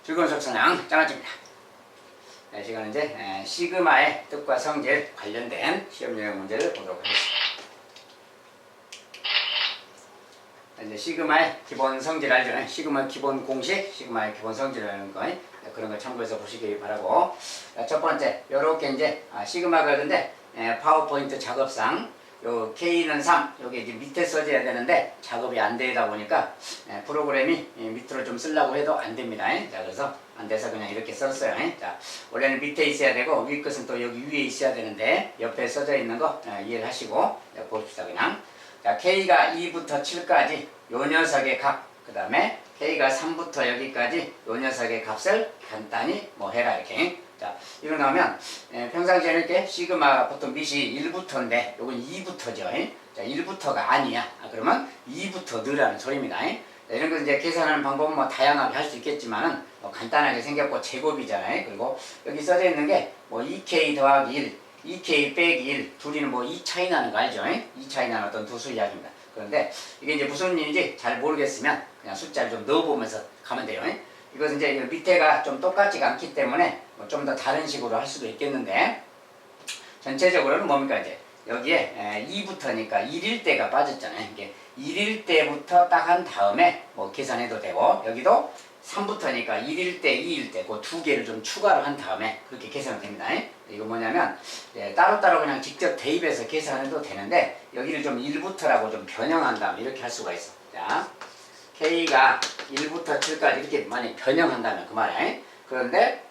즐거운 속성량 장아찌입니다. 네, 시간은 이제 시그마의 뜻과 성질 관련된 시험 유형 문제를 보도록 하겠습니다. 이제 시그마의 기본 성질 알죠? 시그마 기본 공식, 시그마의 기본 성질이라는 거 그런 걸 참고해서 보시기 바라고. 첫 번째, 요렇게 이제 시그마가 근데 파워포인트 작업상 요 K는 3, 여기 이제 밑에 써져야 되는데 작업이 안 되다 보니까 프로그램이 밑으로 좀 쓰려고 해도 안 됩니다. 자, 그래서 안 돼서 그냥 이렇게 썼어요. 자, 원래는 밑에 있어야 되고 위 것은 또 여기 위에 있어야 되는데 옆에 써져 있는 거 이해를 하시고 봅시다 그냥. 자, K가 2부터 7까지 요 녀석의 값, 그 다음에 K가 3부터 여기까지 요 녀석의 값을 간단히 뭐 해라 이렇게. 자, 이거 나오면 평상시에는 이렇게 시그마 보통 밑이 1부터인데 요건 2부터죠. 자, 1부터가 아니야. 그러면 2부터 넣으라는 소리입니다. 자, 이런 거 이제 계산하는 방법은 뭐 다양하게 할 수 있겠지만은 뭐 간단하게 생겼고 제곱이잖아요. 그리고 여기 써져 있는 게 뭐 2K 더하기 1, 2K 빼기 1, 둘이는 뭐 2 차이 나는 거 알죠? 2 차이 나는 어떤 두 수 이야기입니다. 그런데 이게 이제 무슨 일인지 잘 모르겠으면 그냥 숫자를 좀 넣어보면서 가면 돼요. 이것은 이제 밑에가 좀 똑같지가 않기 때문에 뭐 좀 더 다른 식으로 할 수도 있겠는데 전체적으로는 뭡니까 이제 여기에 2부터니까 1일 때가 빠졌잖아요. 이게 1일 때부터 딱 한 다음에 뭐 계산해도 되고 여기도 3부터니까 1일 때, 2일 때 그 두 개를 좀 추가를 한 다음에 그렇게 계산이 됩니다. 이거 뭐냐면 따로따로 그냥 직접 대입해서 계산해도 되는데 여기를 좀 1부터라고 좀 변형한 다음에 이렇게 할 수가 있어. 자, K가 1부터 7까지 이렇게 만약에 변형한다면 그 말이야. 그런데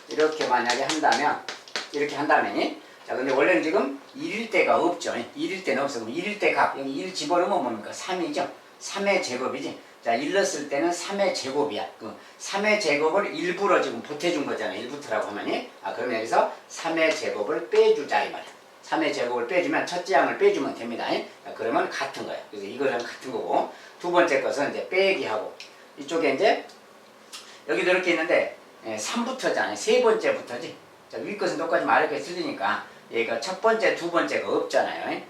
이렇게 만약에 한다면 이렇게 한다면 자, 근데 원래는 지금 1일 때가 없죠. 1일 때는 없어. 그럼 1일 때 값 여기 1 집어넣으면 뭡니까? 3이죠. 3의 제곱이지. 자, 1 넣었을 때는 3의 제곱이야. 그 3의 제곱을 일부러 지금 보태준 거잖아요. 1부터라고 하면이. 그러면 여기서 3의 제곱을 빼주자 이 말이야. 3의 제곱을 빼주면 첫째 항을 빼주면 됩니다. 자, 그러면 같은 거야. 그래서 이거랑 같은 거고 두 번째 것은 이제 빼기하고 이쪽에 이제 여기도 이렇게 있는데 3부터잖아요. 세 번째부터지. 자, 위 것은 똑같이 아래 것이 틀리니까 얘가 첫 번째, 두 번째가 없잖아요.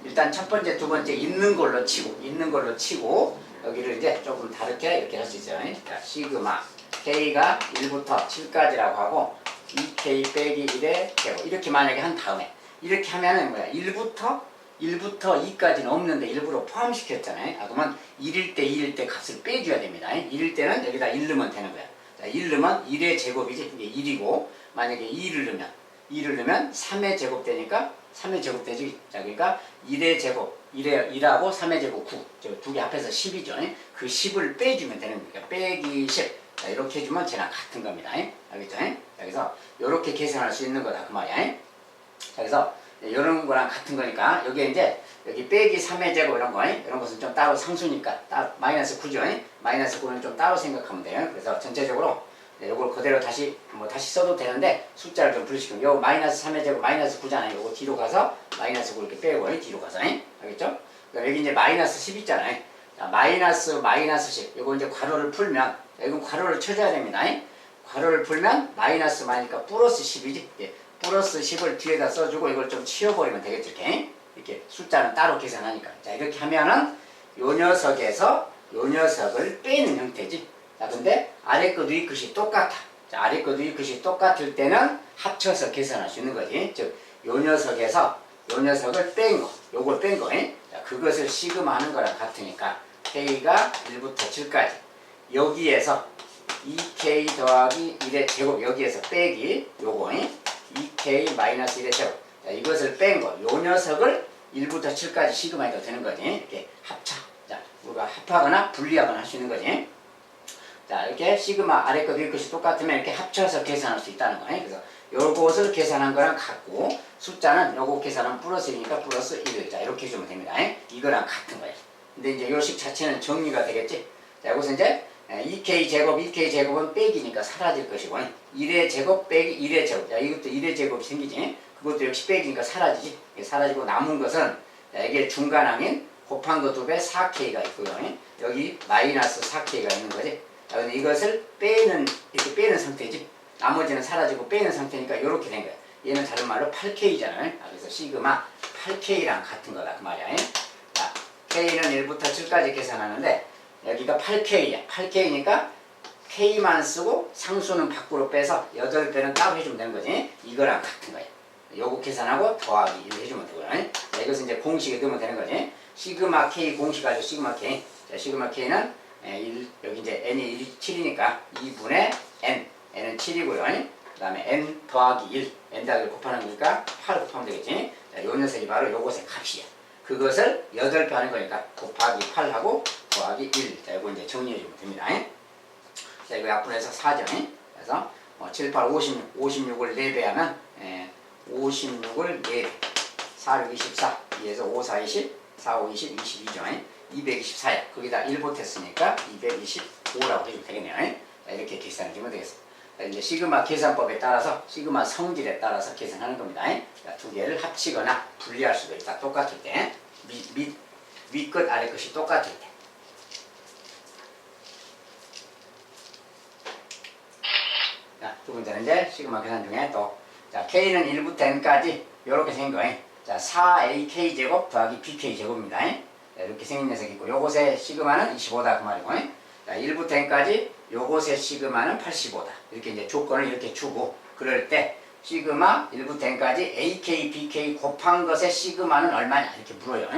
일단 첫 번째, 두 번째 있는 걸로 치고 여기를 이제 조금 다르게 이렇게 할 수 있어요. 자, 시그마 K가 1부터 7까지라고 하고 2K 빼기 1의 제곱 이렇게 만약에 한 다음에 이렇게 하면은 뭐야? 1부터 2까지는 없는데 일부러 포함시켰잖아요. 그러면 1일 때, 2일 때 값을 빼줘야 됩니다. 1일 때는 여기다 1 넣으면 되는 거야. 자, 1 넣으면 1의 제곱이지. 이게 1이고 만약에 2를 넣으면 3의 제곱 되니까 3의 제곱 되지. 자, 그러니까 1의 제곱 1하고 3의 제곱 9. 두 개 합해서 10이죠. 그 10을 빼주면 되는 거니까 빼기 10. 자, 이렇게 해주면 쟤랑 같은 겁니다. 알겠죠? 자, 그래서 이렇게 계산할 수 있는 거다 그 말이야. 자, 그래서 이런 거랑 같은 거니까 여기에 이제 여기 빼기 3의 제곱 이런 거 이런 것은 좀 따로 상수니까 따로 마이너스 9죠. 마이너스 9는 좀 따로 생각하면 돼요. 그래서 전체적으로 이걸 그대로 다시 써도 되는데 숫자를 좀 분리시키면 요 마이너스 3의 제곱 마이너스 9잖아요. 요거 뒤로 가서 마이너스 9 이렇게 빼고 뒤로 가서 알겠죠? 그럼 여기 이제 마이너스 10 있잖아요. 자, 마이너스 10 요거 이제 괄호를 풀면 이건 괄호를 쳐줘야 됩니다. 괄호를 풀면 마이너스 마니까 플러스 10이지. 플러스 10을 뒤에다 써주고 이걸 좀 치워버리면 되겠죠. 이렇게 숫자는 따로 계산하니까. 자, 이렇게 하면은 요 녀석에서 요 녀석을 빼는 형태지. 자, 근데 아래 것 위에 것이 똑같아. 자, 아래 것 위에 것이 똑같을 때는 합쳐서 계산할 수 있는 거지. 즉, 요 녀석에서 요 녀석을 뺀 거, 요걸 뺀 거. 자, 그것을 시그마 하는 거랑 같으니까 K가 1부터 7까지 여기에서 2K 더하기 1의 제곱 여기에서 빼기 요거 2K 마이너스 1의 제곱. 자, 이것을 뺀 거, 요 녀석을 1부터 7까지 시그마 해도 되는 거지. 이렇게 합쳐. 자, 우리가 합하거나 분리하거나 할 수 있는 거지. 자, 이렇게 시그마 아래 것 위에 것이 똑같으면 이렇게 합쳐서 계산할 수 있다는 거예요. 그래서 요것을 계산한 거랑 같고 숫자는 요거 계산하면 플러스 1이니까 플러스 1. 자, 이렇게 해주면 됩니다. 이거랑 같은 거예요. 근데 이제 요식 자체는 정리가 되겠지. 자, 여기서 이제 2K 제곱은 빼기니까 사라질 것이고 1의 제곱 빼기 1의 제곱. 자, 이것도 1의 제곱이 생기지. 그것도 역시 빼기니까 사라지지. 사라지고 남은 것은 자, 이게 중간항인 곱한 거 2배 4K가 있고요. 여기 마이너스 4K가 있는 거지. 자, 근데 이것을 이렇게 빼는 상태지. 나머지는 사라지고 빼는 상태니까 이렇게 된 거야. 얘는 다른 말로 8K잖아요. 그래서 시그마 8K랑 같은 거다 그 말이야. 자, K는 1부터 7까지 계산하는데 여기가 8K야. 8K니까 K만 쓰고 상수는 밖으로 빼서 8배는 따로 해주면 되는 거지. 이거랑 같은 거야. 요거 계산하고 더하기 1 해주면 되고요. 자, 이것은 이제 공식에 넣으면 되는 거지. 시그마 K 공식 가지고 시그마 K. 자, 시그마 K는 1, 여기 이제 n이 7이니까 2분의 n. n은 7이고요. 그 다음에 n 더하기 1. n 더하기 1 곱하는 거니까 8 곱하면 되겠지. 자, 요 녀석이 바로 요것의 값이야. 그것을 8배 하는 거니까 곱하기 8하고 더하기 1. 자, 이거 이제 정리해주면 됩니다. 자, 이거 약분해서 4죠. 그래서 7, 8, 56을 4배 하면 56을 4배. 4, 6, 24. 2에서 5, 4, 20. 4, 5, 20, 22죠. 224야. 거기다 1 보탰으니까 225라고 해주면 되겠네요. 자, 이렇게 계산해주면 되겠습니다. 자, 이제 시그마 계산법에 따라서 시그마 성질에 따라서 계산하는 겁니다. 자, 두 개를 합치거나 분리할 수도 있다. 똑같을 때. 위 끝 아래 끝이 똑같을 때. 자, 두 번째는 이제 시그마 계산 중에 또 자, K는 1부터 N까지 이렇게 생긴 거예요. 자, 4AK 제곱 더하기 BK 제곱입니다. 자, 이렇게 생긴 녀석이 있고 요것의 시그마는 25다 그 말이고. 자, 1부터 N까지 요것의 시그마는 85다. 이렇게 이제 조건을 이렇게 주고 그럴 때 시그마 1부터 N까지 AK, BK 곱한 것의 시그마는 얼마냐 이렇게 물어요.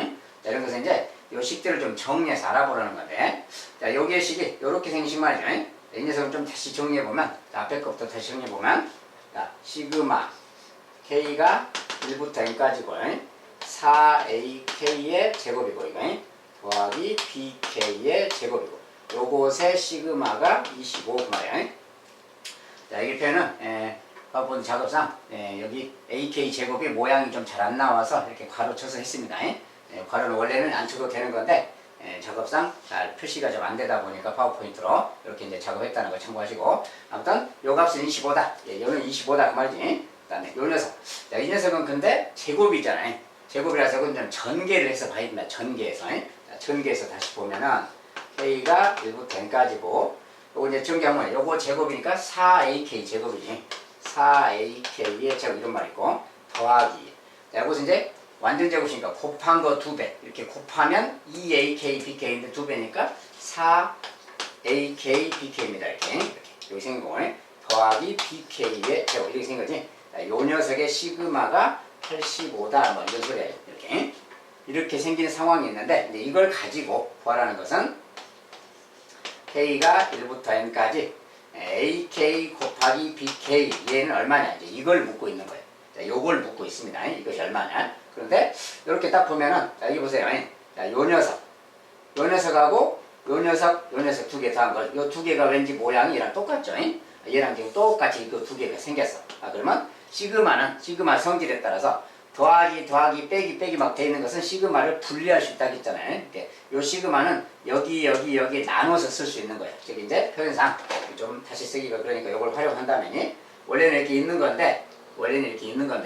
자, 이런 것은 이제 요 식들을 좀 정리해서 알아보라는 건데 자, 여기의 식이 요렇게 생긴 식 말이죠. 이 녀석을 좀 다시 정리해보면 자, 앞에 것부터 다시 정리해보면 자, 시그마 K가 1부터 N까지고 4AK의 제곱이고 이거 더하기 BK의 제곱이고 요것의 시그마가 25 그 말이야. 자, 여기 표현은 본 작업상 여기 AK 제곱이 모양이 좀 잘 안 나와서 이렇게 괄호 쳐서 했습니다. 괄호는 원래는 안 쳐도 되는 건데 작업상 잘 표시가 좀 안 되다 보니까 파워포인트로 이렇게 이제 작업했다는 걸 참고하시고 아무튼 요 값은 25다. 요는 25다 그 말이지. 그 다음에 요 녀석. 자, 이 녀석은 근데 제곱이잖아요. 제곱이라서 그건 좀 전개를 해서 봐야 됩니다. 전개해서. 자, 전개해서 다시 보면은 K가 1부터 N까지고 요거 이제 전개하면 요거 제곱이니까 4AK 제곱이지. 4AK의 제곱 이런 말 있고 더하기. 자, 요것은 이제 완전 제곱이니까 곱한 거 2배. 이렇게 곱하면 2AK, BK인데 2배니까 4AK, BK입니다. 이렇게. 여기 생긴 거 더하기 BK의 제곱 이렇게 생긴 거지. 자, 요 녀석의 시그마가 85다. 뭐 이런 소리예요. 이렇게 생긴 상황이 있는데 이제 이걸 가지고 구하라는 것은 K가 1부터 N까지 AK 곱하기 BK 얘는 얼마냐 이제 이걸 묻고 있는 거예요. 자, 요걸 묻고 있습니다. 이것이 얼마냐. 그런데 이렇게 딱 보면은 자, 여기 보세요. 자, 요 녀석하고 요 녀석 두 개 더한 걸 요 두 개가 왠지 모양이 얘랑 똑같죠. 얘랑 지금 똑같이 그 두 개가 생겼어. 그러면 시그마 성질에 따라서 더하기 빼기 막 돼 있는 것은 시그마를 분리할 수 있다고 했잖아요. 요 시그마는 여기 나눠서 쓸 수 있는 거예요. 즉 이제 표현상 좀 다시 쓰기가 그러니까 이걸 활용한다면 원래는 이렇게 있는 건데 원래는 이렇게 있는 거죠.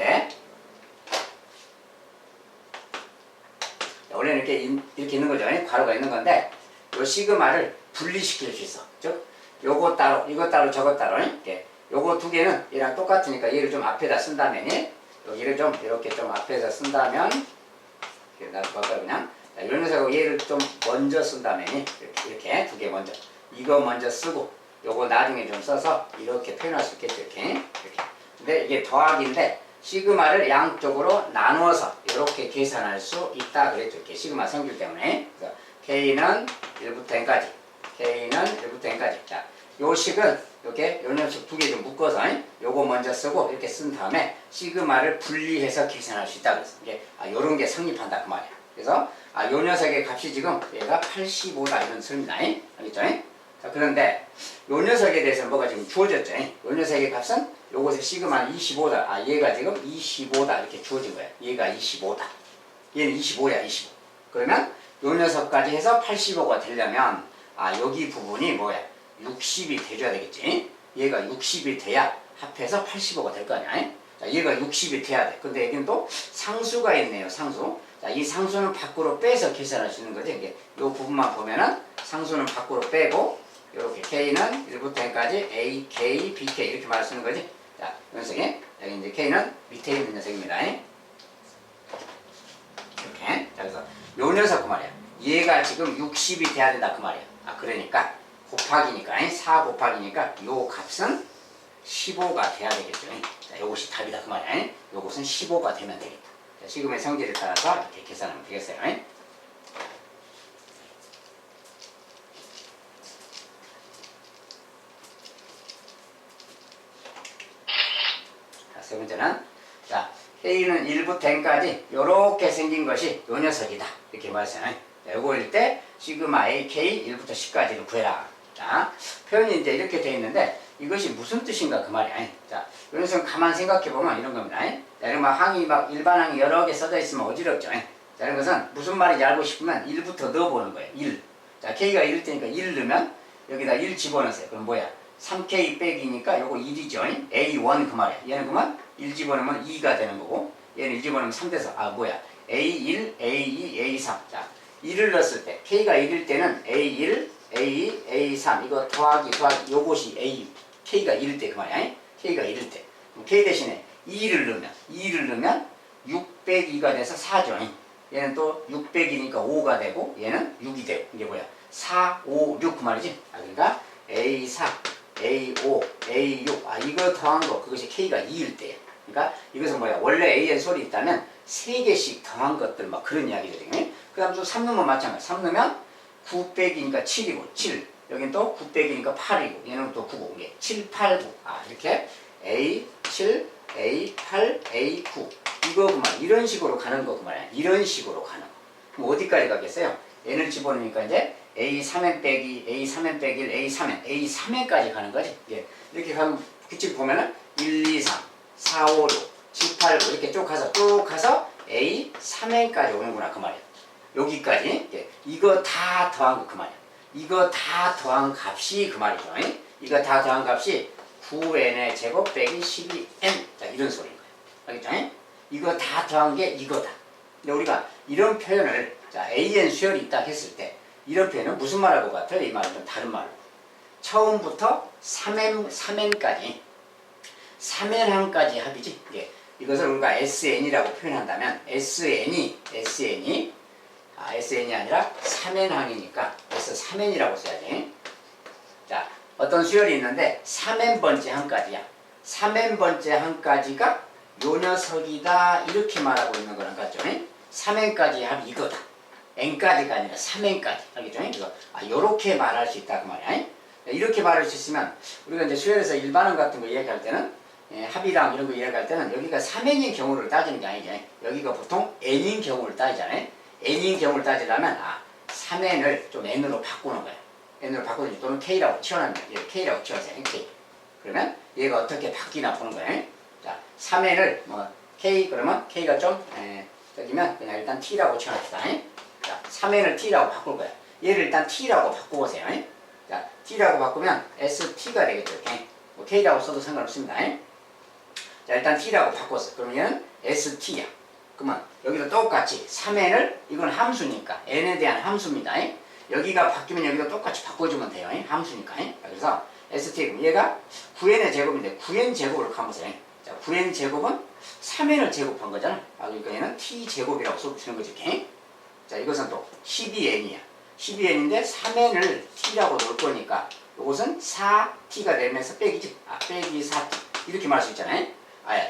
괄호가 있는 건데 요 시그마를 분리시킬 수 있어. 즉 요거 따로 이거 따로 저거 따로 요거 두 개는 얘랑 똑같으니까 얘를 좀 앞에다 쓴다면 여기를 좀 이렇게 좀 앞에서 쓴다면 이렇게 놔둘까 그냥 자, 요 녀석하고 얘를 좀 먼저 쓴다면 이렇게 두 개 먼저 이거 먼저 쓰고 요거 나중에 좀 써서 이렇게 표현할 수 있겠죠. 이렇게 근데 이게 더하기인데 시그마를 양쪽으로 나누어서 이렇게 계산할 수 있다 그랬죠. 이렇게 시그마 성질 때문에 그래서 K는 1부터 N까지 자, 요 식은 이렇게 요 녀석 두 개 좀 묶어서 요거 먼저 쓰고 이렇게 쓴 다음에 시그마를 분리해서 계산할 수 있다 그랬어. 이게 요런 게 성립한다 그 말이야. 그래서 요 녀석의 값이 지금 얘가 85다 이런 소리입니다. 알겠죠? 자, 그런데 요 녀석에 대해서는 뭐가 지금 주어졌죠. 요 녀석의 값은 요것의 시그마는 25다. 얘가 지금 25다 이렇게 주어진 거야. 얘가 25다. 얘는 25야 25. 그러면 요 녀석까지 해서 85가 되려면 여기 부분이 뭐야? 60이 돼줘야 되겠지. 얘가 60이 돼야 합해서 85가 될 거 아니야. 자, 얘가 60이 돼야 돼. 근데 여기는 또 상수가 있네요. 상수. 자, 이 상수는 밖으로 빼서 계산할 수 있는 거지. 이게 요 부분만 보면은 상수는 밖으로 빼고 이렇게 K는 1부터 N까지 A, K, BK 이렇게 말할 수 있는 거지. 자, 요 녀석이 여기 이제 K는 밑에 있는 녀석입니다. 이렇게. 자, 그래서 요 녀석 그 말이야. 얘가 지금 60이 돼야 된다 그 말이야. 그러니까 곱하기니까 4 곱하기니까 요 값은 15가 돼야 되겠죠. 자, 요것이 답이다 그 말이야. 요것은 15가 되면 되겠다. 자, 시금의 성질에 따라서 이렇게 계산하면 되겠어요. 자, 세 번째는 자, A는 1부터 N까지 요렇게 생긴 것이 요 녀석이다. 이렇게 말했어요. 요거일 때 시그마 AK 1부터 10까지를 구해라. 자, 표현이 이제 이렇게 되어 있는데 이것이 무슨 뜻인가 그 말이야. 자, 요 녀석은 가만 생각해 보면 이런 겁니다. 자, 이런 막 항이 막 일반 항이 여러 개 써져 있으면 어지럽죠. 자, 이런 것은 무슨 말인지 알고 싶으면 1부터 넣어보는 거예요. 1. 자, K가 1일 때니까 1 넣으면 여기다 1 집어넣으세요. 그럼 뭐야? 3K 빼기니까 요거 1이죠. A1 그 말이야. 얘는 그러면 1 집어넣으면 2가 되는 거고 얘는 1 집어넣으면 3 돼서 아 뭐야? A1, A2, A3. 자, 1을 넣었을 때 K가 1일 때는 A1, A2, A3 이거 더하기 요것이 A K가 1일 때 그 말이야. K가 1일 때 K 대신에 2를 넣으면 6 빼기가 돼서 4죠. 얘는 또 6 빼기니까 5가 되고 얘는 6이 되고 이게 뭐야? 4, 5, 6 그 말이지. 아, 그러니까 A4, A5, A6 아 이거 더한 거 그것이 K가 2일 때예요. 그러니까 이것은 뭐야? 원래 AN 솔이 있다면 3개씩 더한 것들 막 그런 이야기거든요. 그 다음 또 3 넣으면 마찬가지. 3 넣으면 9 빼기니까 7이고 7 여긴 또 9 빼기니까 8이고 얘는 또 9고 이게 7, 8, 9 아 이렇게 A7, A8, A9 이거 그만 이런 식으로 가는 거 그만이야. 이런 식으로 가는 거. 그럼 어디까지 가겠어요? N을 집어넣으니까 이제 A3N 빼기 A3N 빼기 1 A3N A3N까지 가는 거지. 예. 이렇게 가면 규칙 보면은 1, 2, 3, 4, 5, 6, 7, 8, 9 이렇게 쭉 가서 A3N까지 오는구나 그 말이야. 여기까지 예. 이거 다 더한 거 그 말이야. 이거 다 더한 값이 그 말이죠. 이거 다 더한 값이 9n의 제곱 빼기 12n 자 이런 소리인 거예요. 알겠죠? 이거 다 더한 게 이거다. 근데 우리가 이런 표현을 자 an 수열이 있다 했을 때 이런 표현은 무슨 말하고 같아요? 이 말은 좀 다른 말로 처음부터 3n까지 3n항까지 합이지. 예. 이것을 우리가 SN이라고 표현한다면 SN이 아니라 3n항이니까 S3n이라고 써야지. 자, 어떤 수열이 있는데 3n번째 항까지야. 3n번째 항까지가 요 녀석이다 이렇게 말하고 있는 거랑 같죠. 3n까지 합이 이거다. n까지가 아니라 3n까지. 알겠죠? 그래서 요렇게 말할 수 있다 그 말이야. 이렇게 말할 수 있으면 우리가 이제 수열에서 일반항 같은 거 이야기할 때는 합이랑 이런 거 이야기할 때는 여기가 3n인 경우를 따지는 게 아니죠. 여기가 보통 n인 경우를 따지잖아요. n인 경우를 따지려면 3n을 좀 n으로 바꾸는 거예요. n으로 바꾸든지 또는 k라고 치워놨는 거예요. k라고 치워주세요. k. 그러면 얘가 어떻게 바뀌나 보는 거예요. 자, 3n을 뭐 k 그러면 k가 좀 저기면 그냥 일단 t라고 치워놨다. 자, 3n을 t라고 바꿀 거예요. 얘를 일단 t라고 바꿔보세요. 자, t라고 바꾸면 st가 되겠죠. 뭐 k라고 써도 상관없습니다. 자, 일단 t라고 바꿨어. 그러면 얘는 st야. 그러면 여기도 똑같이 3n을 이건 함수니까 n에 대한 함수입니다. 여기가 바뀌면 여기도 똑같이 바꿔주면 돼요. 함수니까. 그래서 st 그럼 얘가 9n의 제곱인데 9n 제곱을 가보세요. 자, 9n 제곱은 3n을 제곱한 거잖아. 그러니까 얘는 t 제곱이라고 써주는 거지. 이렇게. 자, 이것은 또 12n이야. 12n인데 3n을 t라고 넣을 거니까 이것은 4t가 되면서 빼기지. 빼기 4t 이렇게 말할 수 있잖아요.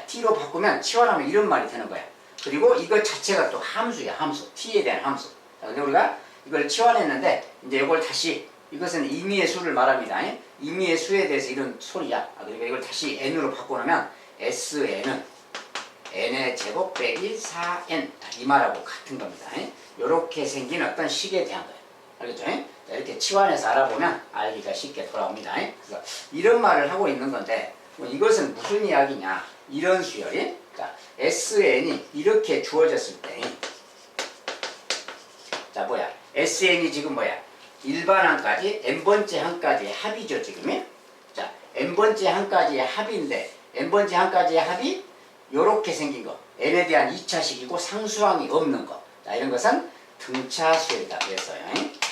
t로 바꾸면 치환하면 이런 말이 되는 거야. 그리고 이것 자체가 또 함수야. 함수. t에 대한 함수. 자, 근데 우리가 이걸 치환했는데 이제 이걸 다시 이것은 임의의 수를 말합니다. 임의의 수에 대해서 이런 소리야. 그러니까 이걸 다시 n으로 바꿔놓으면 sn은 n의 제곱 빼기 4n 이 말하고 같은 겁니다. 이렇게 생긴 어떤 식에 대한 거예요. 알겠죠? 자, 이렇게 치환해서 알아보면 알기가 쉽게 돌아옵니다. 그래서 이런 말을 하고 있는 건데 이것은 무슨 이야기냐? 이런 수열이 자, SN이 이렇게 주어졌을 때 자 뭐야? SN이 지금 뭐야? 일반항까지 n번째 항까지의 합이죠 지금이. 자, n번째 항까지의 합인데 n번째 항까지의 합이 요렇게 생긴 거 n에 대한 2차식이고 상수항이 없는 거. 자, 이런 것은 등차수열이다 그랬어요.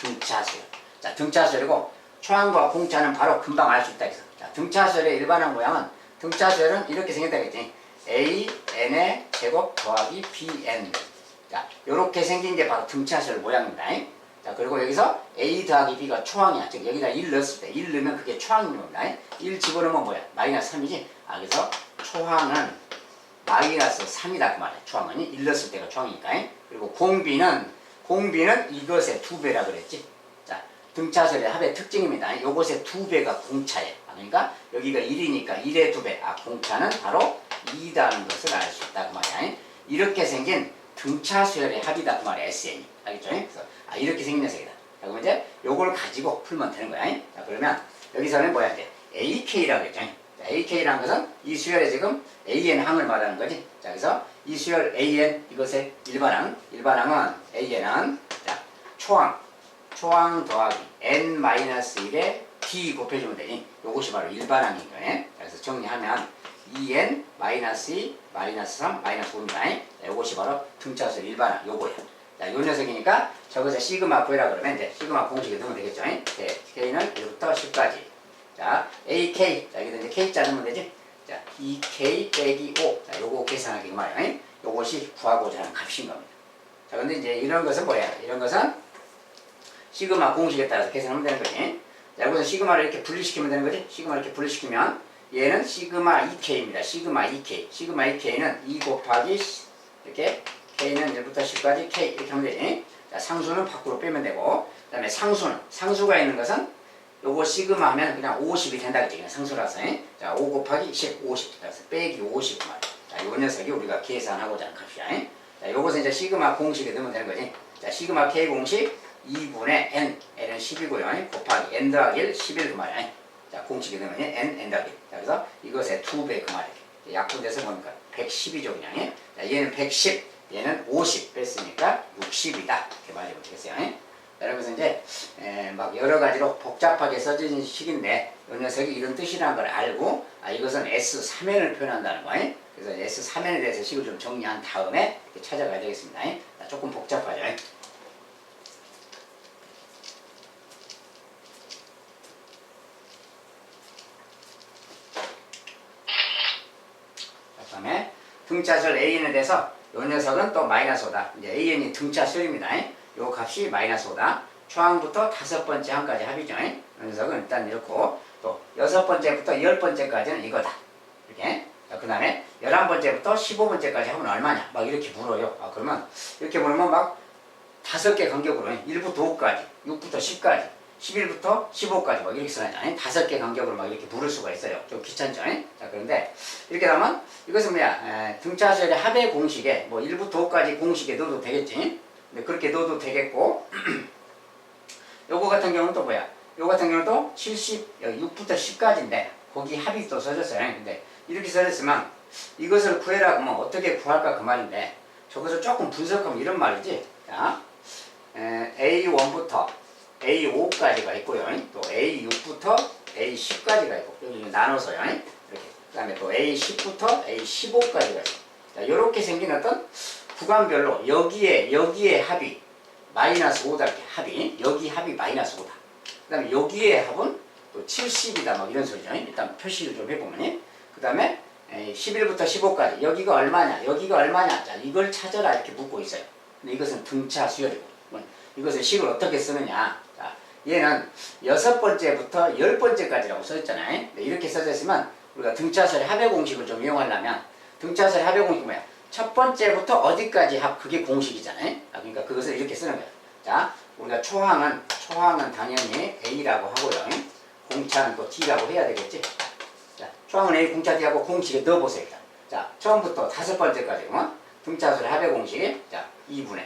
등차수열. 자, 등차수열이고 초항과 공차는 바로 금방 알 수 있다 그래서. 자, 등차수열의 일반항 모양은 등차수열은 이렇게 생겼다 그랬지. a n의 제곱 더하기 bn. 자, 요렇게 생긴 게 바로 등차수열 모양입니다. 자, 그리고 여기서 A 더하기 B가 초항이야. 즉, 여기다 1 넣었을 때, 1 넣으면 그게 초항인 겁니다. 1 집어넣으면 뭐야? 마이너스 3이지? 아, 그래서 초항은 마이너스 3이다. 그 말이야. 초항은 1 넣었을 때가 초항이니까. 그리고 공비는 이것의 2배라 그랬지? 자, 등차설의 합의 특징입니다. 요것의 2배가 공차예요. 그러니까 여기가 1이니까 1의 2배. 아, 공차는 바로 2다는 것을 알 수 있다. 그 말이야. 이렇게 생긴 등차수열의 합이다. 그 말이야. SN이. 알겠죠? 그래서 이렇게 생긴 녀석이다. 자, 그럼 이제 요걸 가지고 풀면 되는 거야. 자, 그러면 여기서는 뭐야? 이제 AK라고 했죠. 자, AK라는 것은 이 수열의 지금 AN 항을 말하는 거지. 자, 그래서 이 수열 AN 이것의 일반항은 AN은 자, 초항 더하기 N-1에 D 곱해주면 되니 요것이 바로 일반항인 거예요. 그래서 정리하면 2N -2, -3, -5입니다. 요것이 바로 등차수열 일반항 요거야. 자, 요 녀석이니까 저것을 시그마 구해라 그러면 이제 시그마 공식에 넣으면 되겠죠. 네, K는 1부터 10까지. 자, AK. 자, 여기다 이제 K자 넣으면 되지. 자, 2K 빼기 5. 자, 요거 계산하기 그 말이야. 요것이 구하고자 하는 값인 겁니다. 자, 근데 이제 이런 것은 뭐야? 이런 것은 시그마 공식에 따라서 계산하면 되는 거지. 자, 여기서 시그마를 이렇게 분리시키면 되는 거지. 시그마를 이렇게 분리시키면 얘는 시그마 2K입니다. 시그마 2K. 시그마 2K는 2 곱하기 이렇게 K는 1부터 10까지 K 이렇게 하면 되지. 자, 상수는 밖으로 빼면 되고, 그 다음에 상수가 있는 것은 요거 시그마 하면 그냥 50이 된다겠지. 그냥 상수라서. 자, 5 곱하기 10, 50. 그래서 빼기 50 말이야. 자, 요 녀석이 우리가 계산하고자 하는 값이야. 자, 요것은 이제 시그마 공식에 넣으면 되는 거지. 자, 시그마 K 공식 2분의 N. N은 10이고요. 곱하기 N 더하기 1, 11 그 말이야. 자, 공식에 넣으면 N 더하기 1. 자, 그래서 이것의 2배 그 말이야. 약분돼서 보니까 110이죠, 그냥. 자, 얘는 110. 얘는 50 뺐으니까 60이다. 이렇게 말해보면 되겠어요. 자, 그래서 이제 막 여러 가지로 복잡하게 써진 식인데 이 녀석이 이런 뜻이라는 걸 알고 이것은 S3N을 표현한다는 거예요. 그래서 S3N에 대해서 식을 좀 정리한 다음에 찾아가야 되겠습니다. 자, 조금 복잡하죠. 그 다음에 등차절 A에 대해서 이 녀석은 또 마이너스 5다. 이제 AN이 등차수열입니다. 이 값이 마이너스 5다. 초항부터 5번째 항까지 합이죠. 이 녀석은 일단 이렇고, 또 6번째부터 10번째까지는 이거다. 이렇게. 그 다음에 11번째부터 15번째까지 하면 얼마냐? 막 이렇게 물어요. 그러면 이렇게 물으면 막 5개 간격으로 1부터 5까지, 6부터 10까지, 11부터 15까지 막 이렇게 써놔요. 5개 간격으로 막 이렇게 물을 수가 있어요. 좀 귀찮죠? 자, 그런데 이렇게 하면 이것은 뭐야? 등차수열의 합의 공식에 뭐 1부터 5까지 공식에 넣어도 되겠지? 근데 그렇게 넣어도 되겠고, 요거 같은 경우는 또 뭐야? 요거 같은 경우는 또 70, 6부터 10까지인데 거기 합이 또 써졌어요. 근데 이렇게 써졌으면 이것을 구해라 그러면 어떻게 구할까 그 말인데 저것을 조금 분석하면 이런 말이지. 자, A1부터 A5까지가 있고요. 또 A6부터 A10까지가 있고 여기 나눠서요. 이렇게. 그 다음에 또 A10부터 A15까지가 있어요. 자, 이렇게 생긴 어떤 구간별로 여기에 합이 마이너스 5다. 이렇게 합이 여기 합이 마이너스 5다. 그 다음에 여기에 합은 또 70이다. 막 이런 소리죠. 일단 표시를 좀 해보면. 그 다음에 11부터 15까지 여기가 얼마냐 여기가 얼마냐. 자, 이걸 찾아라 이렇게 묻고 있어요. 근데 이것은 등차 수열이고 이것을 식을 어떻게 쓰느냐. 자, 얘는 6번째부터 10번째까지라고 써있잖아요. 이렇게 써졌으면 우리가 등차수열 합의 공식을 좀 이용하려면 등차수열 합의 공식이 뭐야? 첫 번째부터 어디까지 합 그게 공식이잖아요. 그러니까 그것을 이렇게 쓰는 거야. 자, 우리가 초항은 당연히 A라고 하고요. 공차는 또 D라고 해야 되겠지. 자, 초항은 A, 공차 D하고 공식에 넣어보세요. 일단. 자, 처음부터 5번째까지 등차수열 합의 공식. 자, 2분의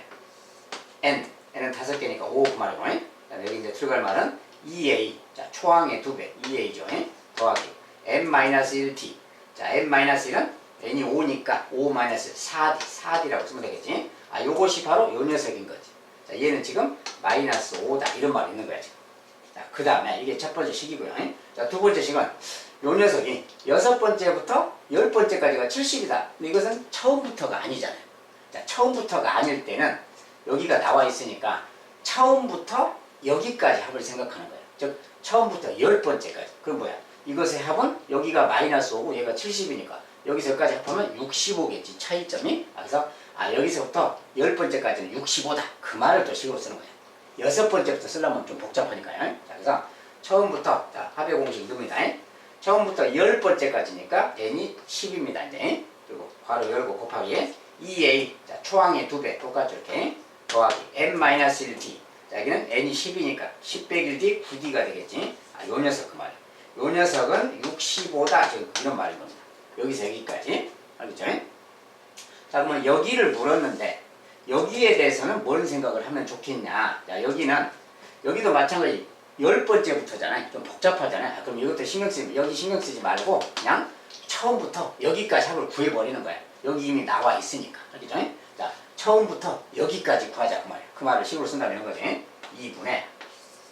N은 5개니까 5 그 말이고. 여기 이제 들어갈 말은 2A. 자, 초항의 2배 2A죠. 더하기 M-1T. 자, M-1은 N이 5니까 5-4D 쓰면 되겠지. 요것이 바로 요 녀석인 거지. 자, 얘는 지금 마이너스 5다. 이런 말이 있는 거야, 지금. 자, 그 다음에 이게 첫 번째 식이고요. 자, 두 번째 식은 요 녀석이 6번째부터 10번째까지가 70이다. 근데 이것은 처음부터가 아니잖아요. 자, 처음부터가 아닐 때는 여기가 나와 있으니까 처음부터 여기까지 합을 생각하는 거예요. 즉, 처음부터 10번째까지. 그럼 뭐야? 이것의 합은 여기가 마이너스 5고 얘가 70이니까 여기서 여기까지 합하면 65겠지. 차이점이. 그래서 여기서부터 10번째까지는 65다. 그 말을 또 식으로 쓰는 거예요. 여섯 번째부터 쓰려면 좀 복잡하니까요. 자, 그래서 처음부터 자, 합의 공식 넣습니다. 처음부터 열 번째까지니까 n이 10입니다. 이제 그리고 괄호 열고 곱하기 2a 자, 초항의 2배 똑같죠 이렇게 더하기 n-1d 자, 여기는 n이 10이니까 10 빼기 1d 9d가 되겠지. 요 녀석 그 말이야. 요 녀석은 65다 지금 이런 말인 겁니다. 여기서 여기까지 알겠죠? 자, 그러면 여기를 물었는데 여기에 대해서는 뭔 생각을 하면 좋겠냐. 자, 여기도 마찬가지 10번째부터잖아요. 좀 복잡하잖아요. 그럼 이것도 여기 신경 쓰지 말고 그냥 처음부터 여기까지 합을 구해버리는 거야. 여기 이미 나와 있으니까. 알겠죠? 자, 처음부터 여기까지 구하자 그 말이야. 그 말을 식으로 쓴다면 이런 거지. 2분의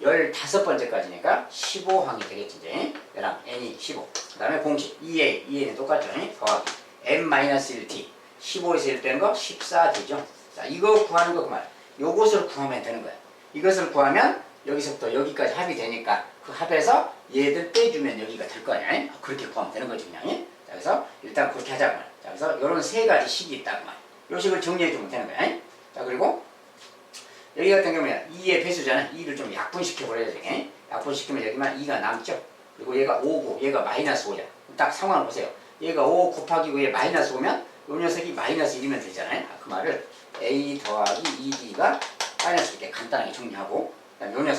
15번째까지니까 15항이 되겠지 이제. 얘랑 n이 15. 그 다음에 공식 2a는 똑같죠. 더하기 n-1t 15에서 1 빼는 거 14d죠. 자, 이거 구하는 거 그 말이야. 요것을 구하면 되는 거야. 이것을 구하면 여기서부터 여기까지 합이 되니까 그 합에서 얘들 빼주면 여기가 될 거 아니야. 그렇게 구하면 되는 거지 그냥. 자, 그래서 일단 그렇게 하자고 말이야. 자, 그래서 요런 세 가지 식이 있다고 말이야. 요 식을 정리해주면 되는 거야. 자, 그리고 여기 같은 경우에 2의 배수잖아. 2를 좀 약분시켜버려야 돼. 약분시키면 여기만 2가 남죠. 그리고 얘가 5고 얘가 마이너스 5야. 딱 상황을 보세요. 얘가 5 곱하기 5에 마이너스 5면 요 녀석이 마이너스 1이면 되잖아요. 그 말을 a 더하기 2d가 마이너스 이렇게 간단하게 정리하고 그 다음에 요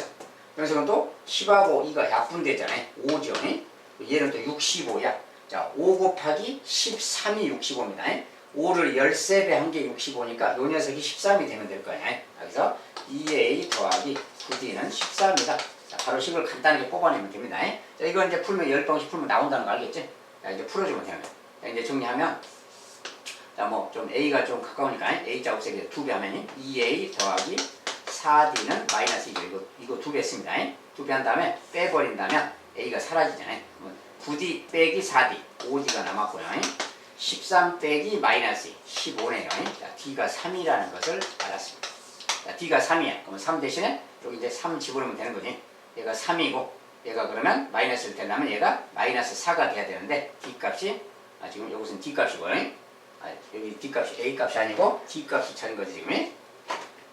녀석은 또 10하고 2가 약분되잖아요. 5죠. 얘는 또 65야. 자, 5 곱하기 13이 65입니다. 5를 13배 한 게 65니까 요 녀석이 13이 되면 될 거 아니야. 그래서 2a 더하기 9d는 13이다. 자, 바로 식을 간단하게 뽑아내면 됩니다. 자, 이거 이제 풀면 10방씩 풀면 나온다는 거 알겠지? 자, 이제 풀어주면 되는 거야. 자, 이제 정리하면 자, 뭐 좀 a가 좀 가까우니까 a자 없애기 2배 하면 2a 더하기 4d는 마이너스 2죠. 이거 2배 씁니다. 2배 한 다음에 빼버린다면 a가 사라지잖아요. 9d 빼기 4d 5d가 남았고요. 13 빼기 마이너스 15네요. 자, d가 3이라는 것을 알았습니다. 자, d가 3이야. 그러면 3 대신에 여기 이제 3 집어넣으면 되는 거지. 얘가 3이고 얘가 그러면 마이너스를 되려면 얘가 마이너스 4가 돼야 되는데 d 값이 지금 여기서는 d 값이고요. 여기 d 값이 a 값이 아니고 d 값이 차린 거지 지금.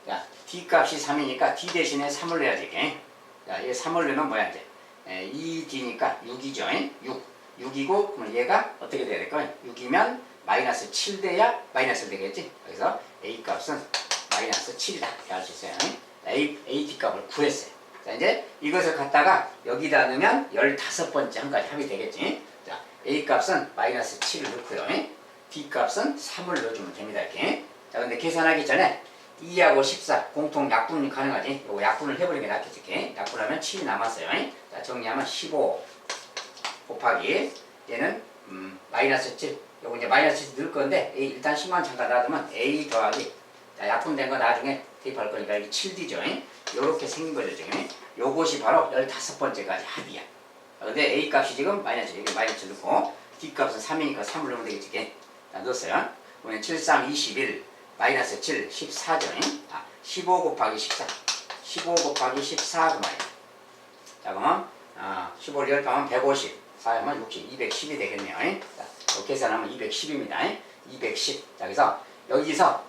자, d 값이 3이니까 d 대신에 3을 넣어야지. 자, 얘 3을 넣으면 뭐야 이제 2d니까 6이죠. 6이고 그러면 얘가 어떻게 돼야 될까요? 6이면 마이너스 7 돼야 마이너스 되겠지. 그래서 a 값은 마이너스 7이다. 이렇게 할 수 있어요. a 값을 구했어요. 자, 이제 이것을 갖다가 여기다 넣으면 15번째 한 가지 합이 되겠지. 자, a 값은 마이너스 7을 넣고요. d 값은 3을 넣어주면 됩니다. 이렇게. 자, 근데 계산하기 전에 2하고 14 공통 약분이 가능하지. 요거 약분을 해버리는 게 낫겠지. 이렇게. 약분하면 7이 남았어요. 자, 정리하면 15 곱하기 얘는 마이너스 7. 요거 이제 마이너스 7 넣을 건데 일단 10만 잠깐 놔두면 a 더하기 자, 약분된 거 나중에 대입할 거니까 여기 7d죠. 요렇게 생긴 거죠. 지금. 요것이 바로 15번째까지 합이야. 근데 a 값이 지금 마이너스 여기 마이너스 넣고 d 값은 3이니까 3을 넣으면 되겠지. 자, 넣었어요. 그러면 7, 3, 21 마이너스 7, 14죠. 15 곱하기 14 15 곱하기 14 그 말이야. 자, 그러면 15를 10하면 150 4하면 60 210이 되겠네요. 자, 이렇게 계산하면 210입니다. 210. 자, 그래서 여기서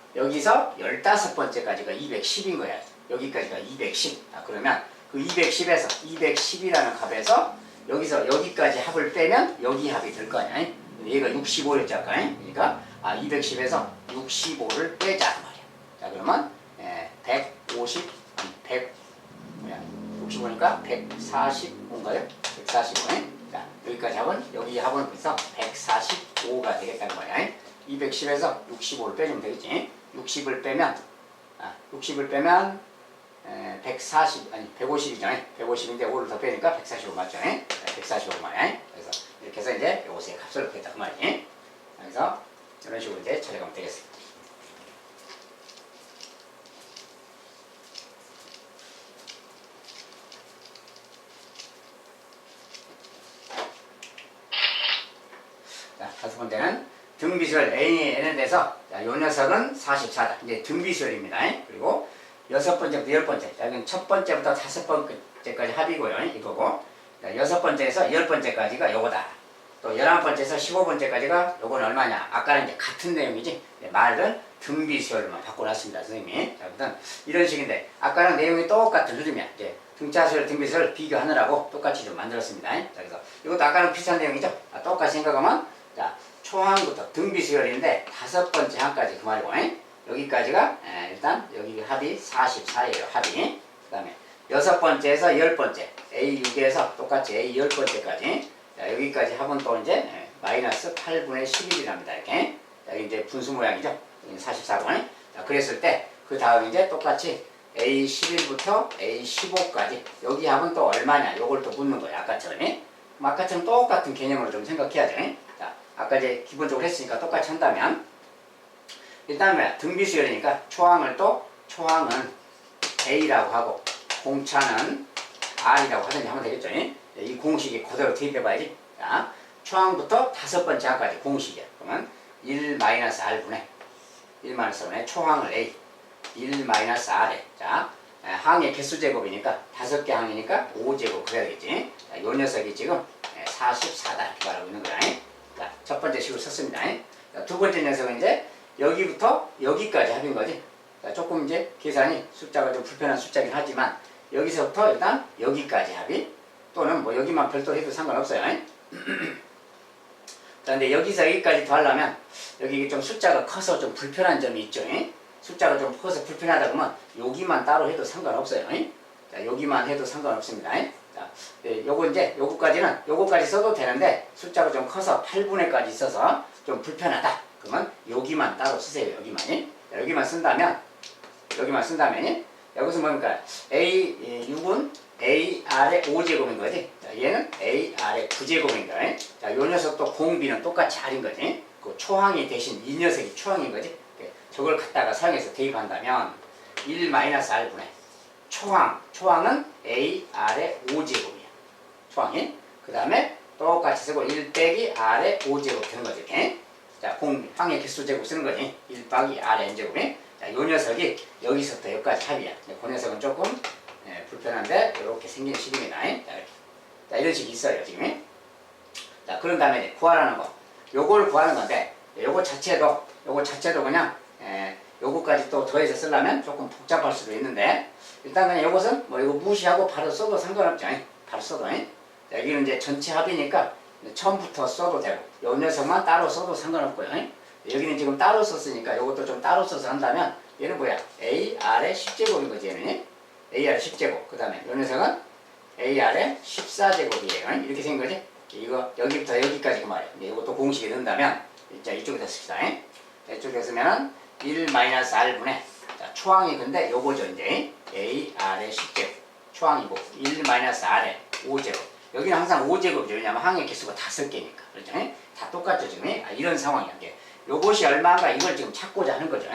15번째까지가 210인 거야. 여기까지가 210. 자, 그러면 그 210에서 210이라는 값에서 여기서 여기까지 합을 빼면 여기 합이 될 거 아니야. 얘가 65였잖아. 그러니까 210에서 65를 빼자 말이야. 자, 그러면 150 65니까 145인가요? 145. 자, 여기까지 합은 여기 합은 그래서 145가 되겠다는 거야. 210에서 65를 빼주면 되겠지. 60을 빼면 150이잖아요. 150인데 5를 더 빼니까 145 맞죠? 145 말이야. 그래서 이렇게 해서 이제 요것의 값을 구했다 그 말이지. 그래서 이런 식으로 이제 처리하면 되겠습니다. 자, 다섯 번째는 등비수열 n에 대해서 요 녀석은 44다. 이제 등비수열입니다. 그리고 여섯 번째부터 열 번째. 여기는 첫 번째부터 다섯 번째까지 합이고요. 이거고. 여섯 번째에서 열 번째까지가 요거다. 또 11번째에서 15번째까지가 요건 얼마냐. 아까는 이제 같은 내용이지. 말은 등비수열만 바꿔놨습니다, 선생님이. 자, 일단 이런 식인데 아까랑 내용이 똑같은 흐름이야. 이제 등차수열, 등비수열 비교하느라고 똑같이 좀 만들었습니다. 자, 그래서 이것도 아까랑 비슷한 내용이죠. 똑같이 생각하면 자, 초항부터 등비수열인데 5번째 항까지 그 말이고, 여기까지가 일단 여기 합이 44예요. 합이. 그 다음에 6번째에서 10번째 A6에서 똑같이 A 10번째까지 자, 여기까지 합은 또 이제 마이너스 8분의 11이랍니다. 이렇게. 자, 여기 이제 분수 모양이죠. 여기 44번. 자, 그랬을 때 그 다음 이제 똑같이 A11부터 A15까지 여기 합은 또 얼마냐? 요걸 또 묻는 거예요. 아까처럼. 아까처럼 똑같은 개념으로 좀 생각해야죠. 자, 아까 이제 기본적으로 했으니까 똑같이 한다면 일단 뭐야? 등비수열이니까 초항은 A라고 하고 공차는 R이라고 하든지 하면 되겠죠. 이 공식이 그대로 대입해봐야지. 자, 초항부터 5번째 항까지 공식이야. 그러면 1-R분의 1-R분의 초항을 A 1-R에 자, 항의 개수 제곱이니까 5개 항이니까 5제곱 그래야 되겠지. 자, 요 녀석이 지금 44다 이렇게 말하고 있는 거야. 자, 첫 번째 식을 썼습니다. 자, 두 번째 녀석은 이제 여기부터 여기까지 합인 거지. 자, 조금 이제 계산이 숫자가 좀 불편한 숫자긴 하지만 여기서부터 일단 여기까지 합이 또는 뭐 여기만 별도로 해도 상관없어요. 자, 근데 여기서 여기까지 더하려면 여기 좀 숫자가 커서 좀 불편한 점이 있죠. 숫자가 좀 커서 불편하다 그러면 여기만 따로 해도 상관없어요. 자, 여기만 해도 상관없습니다. 자, 요거 이제 요거까지 써도 되는데 숫자가 좀 커서 8분의까지 있어서 좀 불편하다. 그러면 여기만 따로 쓰세요. 여기만. 자, 여기만 쓴다면 여기서 뭡니까? A6은 AR의 5제곱인 거지. 자, 얘는 AR의 9제곱인 거야. 자, 요 녀석도 공비는 똑같이 R인 거지. 그 초항이 대신 이 녀석이 초항인 거지. 저걸 갖다가 사용해서 대입한다면 1-R분의 초항은 AR의 5제곱이야. 초항이. 그 다음에 똑같이 쓰고 1-R의 5제곱 되는 거지. 이렇게. 자, 항의 개수 제곱 쓰는 거지. 1-R의 n제곱이. 자, 요 녀석이 여기서부터 여기까지 합이야. 그 녀석은 조금 불편한데 이렇게 생긴 식입니다. 자, 이렇게. 자, 이런 식이 있어요. 지금. 자, 그런 다음에 구하라는 거. 요걸 구하는 건데 요거 자체도 그냥 요거까지 또 더해서 쓰려면 조금 복잡할 수도 있는데 일단 그냥 요것은 뭐 이거 무시하고 바로 써도 상관없죠. 바로 써도. 자, 여기는 이제 전체 합이니까 처음부터 써도 되고 요 녀석만 따로 써도 상관없고요. 여기는 지금 따로 썼으니까 요것도 좀 따로 써서 한다면 얘는 뭐야? AR의 10제곱인 거지. 얘는 AR의 10제곱. 그 다음에 요 녀석은 AR의 14제곱이에요. 이렇게 생긴 거지. 이거 여기부터 여기까지 그 말이에요. 근데 이것도 공식에 넣는다면 자, 이쪽에다 씁시다. 이쪽에 쓰면은 1-R분의 자, 초항이 근데 요거죠. 이제 AR의 10제곱 초항이고 1-R의 5제곱 여기는 항상 5제곱이죠. 왜냐면 항의 개수가 5개니까 그렇죠? 다 똑같죠. 지금 이런 상황이야. 요것이 얼마인가 이걸 지금 찾고자 하는 거죠.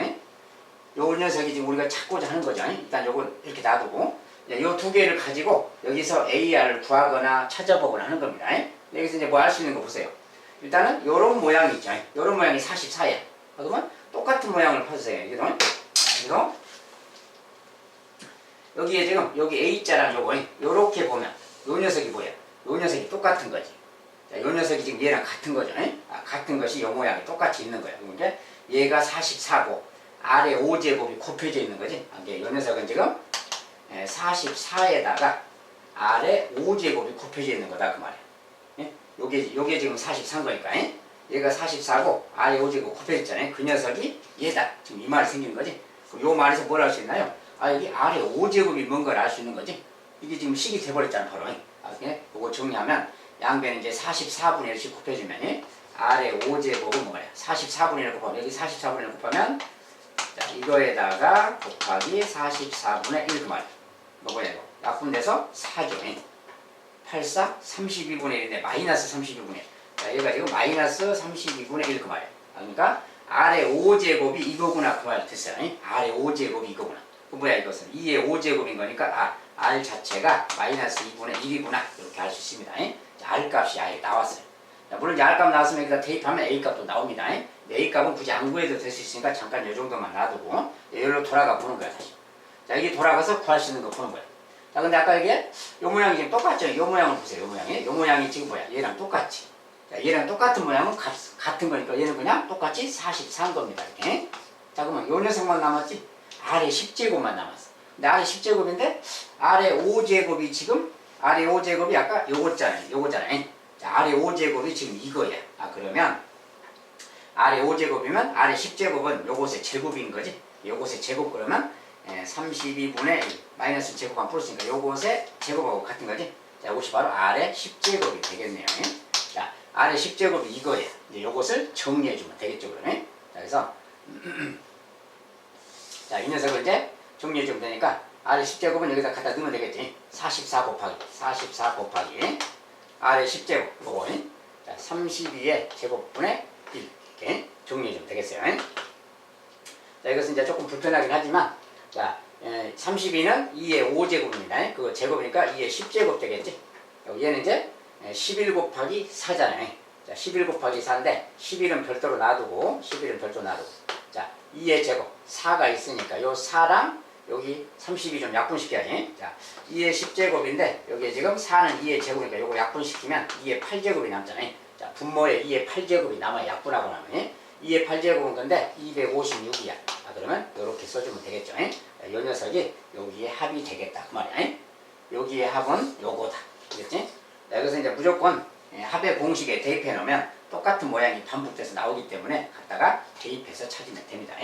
요 녀석이 지금 우리가 찾고자 하는 거죠. 일단 요걸 이렇게 놔두고 요 두 개를 가지고 여기서 AR을 구하거나 찾아보거나 하는 겁니다. 여기서 이제 뭐 할 수 있는 거 보세요. 일단은 요런 모양이 있죠. 요런 모양이 44야. 그러면 똑같은 모양을 펴주세요. 그래서 여기에 지금 여기 A자랑 요거 요렇게 보면 요 녀석이 뭐야? 요 녀석이 똑같은 거지. 자, 요 녀석이 지금 얘랑 같은 거죠. 같은 것이 요 모양이 똑같이 있는 거야. 그러니까 얘가 44고 아래 5제곱이 곱해져 있는 거지. 요 녀석은 지금 44에다가 아래 5제곱이 곱해져 있는 거다 그 말이야. 요게 지금 44인 거니까. 얘가 44고 아래 5제곱 곱해졌잖아요. 그 녀석이 얘다. 지금 이 말이 생기는 거지. 요 말에서 뭘 알 수 있나요? 여기 아래 5제곱이 뭔가를 알 수 있는 거지. 이게 지금 식이 돼버렸잖아 바로. 요거 정리하면 양변에 이제 44분의 1씩 곱해주면 아래 5제곱은 뭐야? 44분의 1 곱하면 여기 44분의 1 곱하면 자, 이거에다가 곱하기 44분의 1 그 말이야. 뭐야 이거? 약분돼서 4죠. 84, 32분의 1인데 마이너스 32분의 1. 자, 얘가 지금 마이너스 32분의 1 그 말이야. 그러니까 아래 5제곱이 이거구나 그 말 됐어요. 아래 5제곱이 이거구나. 그 뭐야 이것은 2의 5제곱인 거니까 R 자체가 마이너스 2분의 1이구나 이렇게 알 수 있습니다. 자, R 값이 아예 나왔어요. 자, 물론 이제 R 값 나왔으면 여기다 대입하면 A 값도 나옵니다. A 값은 굳이 안 구해도 될 수 있으니까 잠깐 이 정도만 놔두고 여기로 돌아가 보는 거야 다시. 자, 여기 돌아가서 구할 수 있는 거 보는 거야. 자, 근데 아까 이게 요 모양이 지금 똑같죠? 요 모양을 보세요. 요 모양이. 요 모양이 지금 뭐야? 얘랑 똑같지. 자, 얘랑 똑같은 모양은 같은 거니까 얘는 그냥 똑같이 44인 겁니다. 이렇게. 자, 그러면 요 녀석만 남았지? 아래 10제곱만 남았어. 근데 아래 10제곱인데 아래 5제곱이 지금 아래 5제곱이 아까 요거잖아요. 자, 아래 5제곱이 지금 이거야. 아, 그러면 아래 5제곱이면 아래 10제곱은 요것의 제곱인 거지. 요것의 제곱 그러면 32분의 1 마이너스 제곱만 풀었으니까 요것의 제곱하고 같은 거지. 자, 이것이 바로 아래 10제곱이 되겠네요. 자, 아래 10제곱이 이거야. 이제 요것을 정리해주면 되겠죠, 그러면. 자, 그래서 자, 이 녀석을 이제 정리해주면 되니까 아래 10제곱은 여기다 갖다 넣으면 되겠지. 44 곱하기 아래 10제곱 요거. 자, 32의 제곱분의 1 이렇게 정리해주면 되겠어요. 자, 이것은 이제 조금 불편하긴 하지만 자, 32는 2의 5제곱입니다. 그거 제곱이니까 2의 10제곱 되겠지. 얘는 이제 11 곱하기 4잖아요. 자, 11 곱하기 4인데 11은 별도로 놔두고 자, 2의 제곱 4가 있으니까 요 4랑 여기 32 좀 약분시켜야지. 자, 2의 10제곱인데 여기에 지금 4는 2의 제곱이니까 요거 약분시키면 2의 8제곱이 남잖아요. 자, 분모에 2의 8제곱이 남아 약분하고 나면 2의 8제곱은 건데 256이야. 아, 그러면 이렇게 써주면 되겠죠. 이 녀석이 여기에 합이 되겠다 그 말이야. 여기에 합은 요거다. 알겠지? 자, 여기서 이제 무조건 합의 공식에 대입해 놓으면 똑같은 모양이 반복돼서 나오기 때문에 갖다가 대입해서 찾으면 됩니다.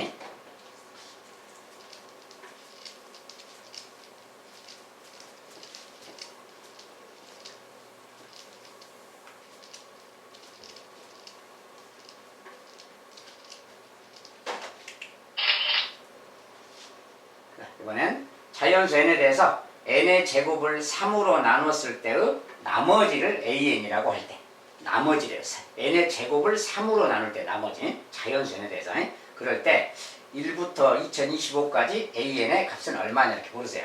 이번엔 자연수 n에 대해서 n의 제곱을 3으로 나눴을 때의 나머지를 an이라고 할 때 나머지래요. n의 제곱을 3으로 나눌 때 나머지 자연수 n에 대해서 그럴 때 1부터 2025까지 an의 값은 얼마냐 이렇게 모르세요.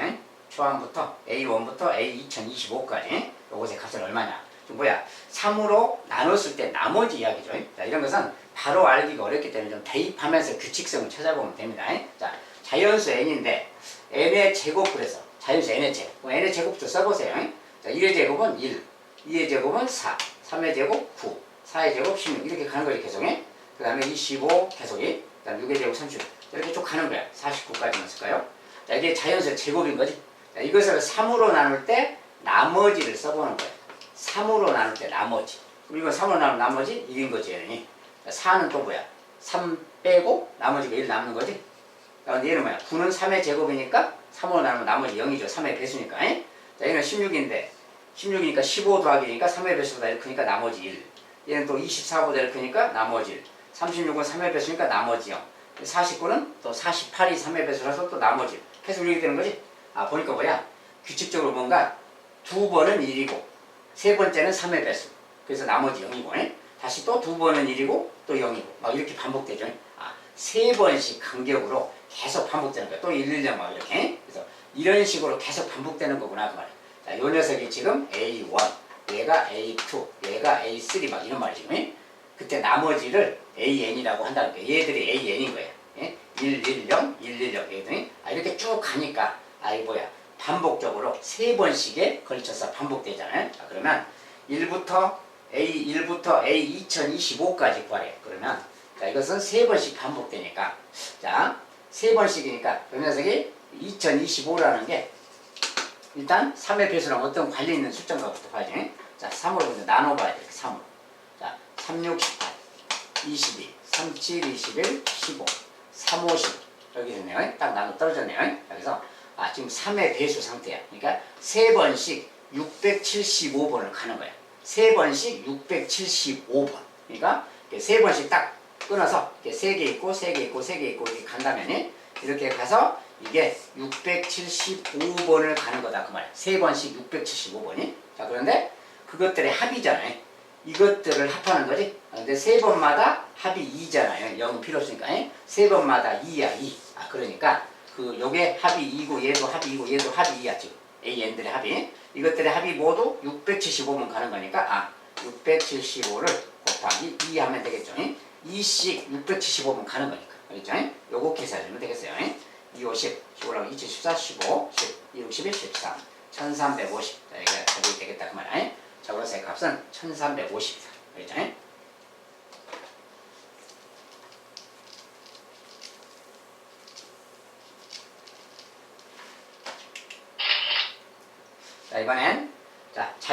초안부터 a1부터 a2025까지 요것의 값은 얼마냐. 뭐야? 3으로 나눴을 때 나머지 이야기죠. 자, 이런 것은 바로 알기가 어렵기 때문에 좀 대입하면서 규칙성을 찾아보면 됩니다. 자, 자연수 n인데 n의 제곱 그래서 자연수 n의 제곱 n의 제곱도 써보세요. 자, 1의 제곱은 1 2의 제곱은 4 3의 제곱 9 4의 제곱 16 이렇게 가는 거지 계속. 그 다음에 25 계속이 그 다음에 6의 제곱 30 이렇게 쭉 가는 거야. 49까지만 쓸까요? 자, 이게 자연수의 제곱인 거지. 자, 이것을 3으로 나눌 때 나머지를 써보는 거야. 3으로 나눌 때 나머지. 이거 3으로 나누면 나머지 1인 거지. 4는 또 뭐야? 3 빼고 나머지가 1 남는 거지. 그런데 얘는 뭐야? 9는 3의 제곱이니까 3으로 나누면 나머지 0이죠. 3의 배수니까. 자, 얘는 16인데 16이니까 15 더하기니까 3의 배수보다 1 크니까 나머지 1. 얘는 또 24보다 1 크니까 나머지 1. 36은 3의 배수니까 나머지 0. 49는 또 48이 3의 배수라서 또 나머지 1. 계속 이렇게 되는 거지. 아, 보니까 뭐야? 규칙적으로 뭔가 두 번은 1이고 세 번째는 3의 배수. 그래서 나머지 0이고 다시 또 두 번은 1이고 또 0이고 막 이렇게 반복되죠. 아, 세 번씩 간격으로 계속 반복되는 거야. 또 1, 1점 막 이렇게. 그래서 이런 식으로 계속 반복되는 거구나 그 말이야. 자, 요 녀석이 지금 A1, 얘가 A2, 얘가 A3 막 이런 말이지. 그때 나머지를 AN이라고 한다는 거야. 얘들이 AN인 거야. 110, 110 얘들이 이렇게 쭉 가니까 이 뭐야? 반복적으로 세 번씩에 걸쳐서 반복되잖아요. 자, 그러면 1부터 A2025까지 구하래. 그러면 자, 이것은 세 번씩 반복되니까 자, 세 번씩이니까 이 녀석이 2025라는 게 일단 3의 배수랑 어떤 관련 있는 숫자인가부터 봐야지. 자, 3으로 먼저 나눠봐야 돼. 3으로. 자, 3, 6, 18, 22, 3, 7, 21, 15, 3, 50. 여기 있네요. 딱 나눠 떨어졌네요. 그래서 지금 3의 배수 상태야. 그러니까 세 번씩 675번을 가는 거야. 세 번씩 675번. 그러니까 세 번씩 딱 끊어서 세 개 있고 세 개 있고 세 개 있고 이렇게 간다면 이렇게 가서 이게 675번을 가는 거다 그 말이야. 세 번씩 675번이. 자, 그런데 그것들의 합이잖아요. 이것들을 합하는 거지. 근데 세 번마다 합이 2잖아요. 0은 필요 없으니까. 세 번마다 2야 2. 그러니까 요게 합이 2고 얘도 합이 2고 얘도 합이 2야 지금. AN들의 합이. 이것들의 합이 모두 675번 가는 거니까 675를 곱하기 2 하면 되겠죠. 2씩 675번 가는 거니까. 알겠죠? 요거 계산하면 되겠어요. 2, 5, 10, 15라고 2014, 15, 10, 2, 61, 13, 1350. 자, 이게 답이 되겠다 그 말이야. 자, 그래서 의 값은 1350이다. 알겠죠?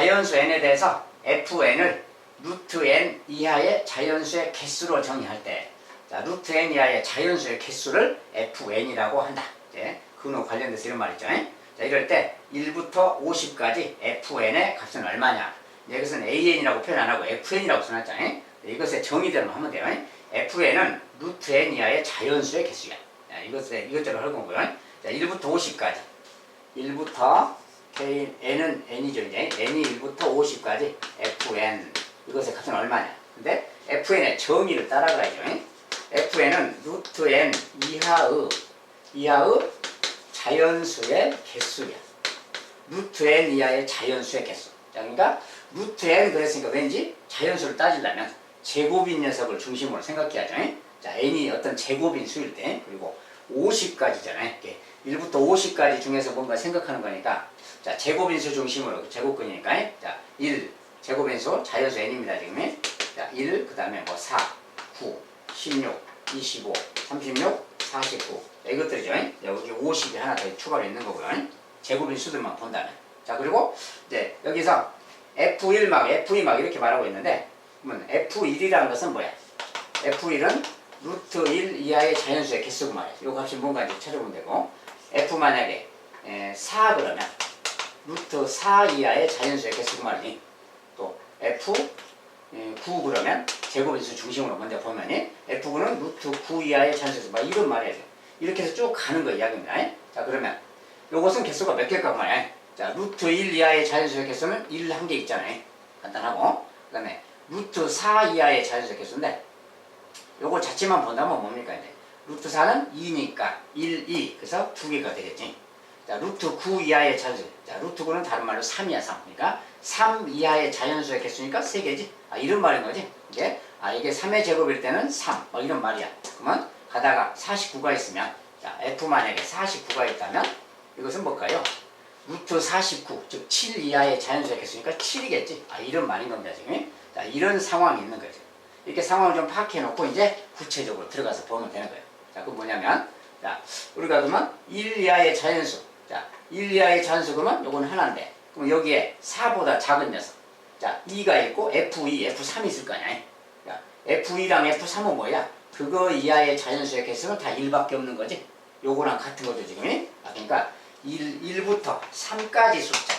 자연수 n에 대해서 fn을 루트 n 이하의 자연수의 개수로 정의할 때, 자, 루트 n 이하의 자연수의 개수를 fn이라고 한다. 네, 그노 관련돼서 이런 말이죠. 자, 이럴 때 1부터 50까지 fn의 값은 얼마냐? 이것은 an이라고 표현 안 하고 fn이라고 써놨잖아요. 이것의 정의대로 하면 돼요. fn은 루트 n 이하의 자연수의 개수야. 이것대로 할 거고요. 자, 1부터 50까지. 1부터 n은 n이죠. 이제 n이 1부터 50까지 fn. 이것의 값은 얼마냐? 근데 fn의 정의를 따라가야죠. fn은 루트 n 이하의 자연수의 개수야. 루트 n 이하의 자연수의 개수. 자, 그러니까 루트 n 그랬으니까 왠지 자연수를 따지려면 제곱인 녀석을 중심으로 생각해야죠. 자, n이 어떤 제곱인 수일 때, 그리고 50까지잖아요. 1부터 50까지 중에서 뭔가 생각하는 거니까, 자, 제곱인수 중심으로, 제곱근이니까, 자, 1, 제곱인수, 자연수 n입니다, 지금. 자, 1, 그 다음에 뭐 4, 9, 16, 25, 36, 49. 자, 이것들이죠. 여기 50이 하나 더 추가로 있는 거고요. 제곱인수들만 본다면. 자, 그리고 이제 여기서 F1막, F2막 이렇게 말하고 있는데, 그러면 F1이라는 것은 뭐야? F1은 루트 1 이하의 자연수의 개수고 말이야. 요 값이 뭔가 이제 찾아보면 되고, F 만약에 4 그러면 루트 4 이하의 자연수의 개수고 말이니, 또 F 9 그러면 제곱인수 중심으로 먼저 보면 F9는 루트 9 이하의 자연수의 개수, 막 이런 말이야. 이렇게 해서 쭉 가는 거 이야기입니다. 자, 그러면 요것은 개수가 몇 개일까 말이야. 자, 루트 1 이하의 자연수의 개수는 1 한 개 있잖아요. 간단하고, 그 다음에 루트 4 이하의 자연수의 개수인데, 요거 자체만 본다면 뭡니까? 이제 루트 4는 2니까 1, 2. 그래서 2개가 되겠지. 자, 루트 9 이하의 자연수. 자, 루트 9는 다른 말로 3이야, 3. 그러니까 3 이하의 자연수의 개수니까 3개지. 아, 이런 말인 거지. 이게 3의 제곱일 때는 3. 뭐 이런 말이야. 그러면 가다가 49가 있으면, 자, F 만약에 49가 있다면, 이것은 뭘까요? 루트 49, 즉 7 이하의 자연수의 개수니까 7이겠지. 아, 이런 말인 겁니다, 지금. 자, 이런 상황이 있는 거죠. 이렇게 상황을 좀 파악해 놓고 이제 구체적으로 들어가서 보면 되는 거예요. 자, 그 뭐냐면, 자, 우리가 그러면 1 이하의 자연수. 자, 1 이하의 자연수 그러면 요건 하나인데, 그럼 여기에 4보다 작은 녀석. 자, 2가 있고 F2, F3이 있을 거 아니야. 자, F2랑 F3은 뭐야? 그거 이하의 자연수의 개수는 다 1밖에 없는 거지. 요거랑 같은 거죠, 지금. 아, 그러니까 1부터 3까지 숫자.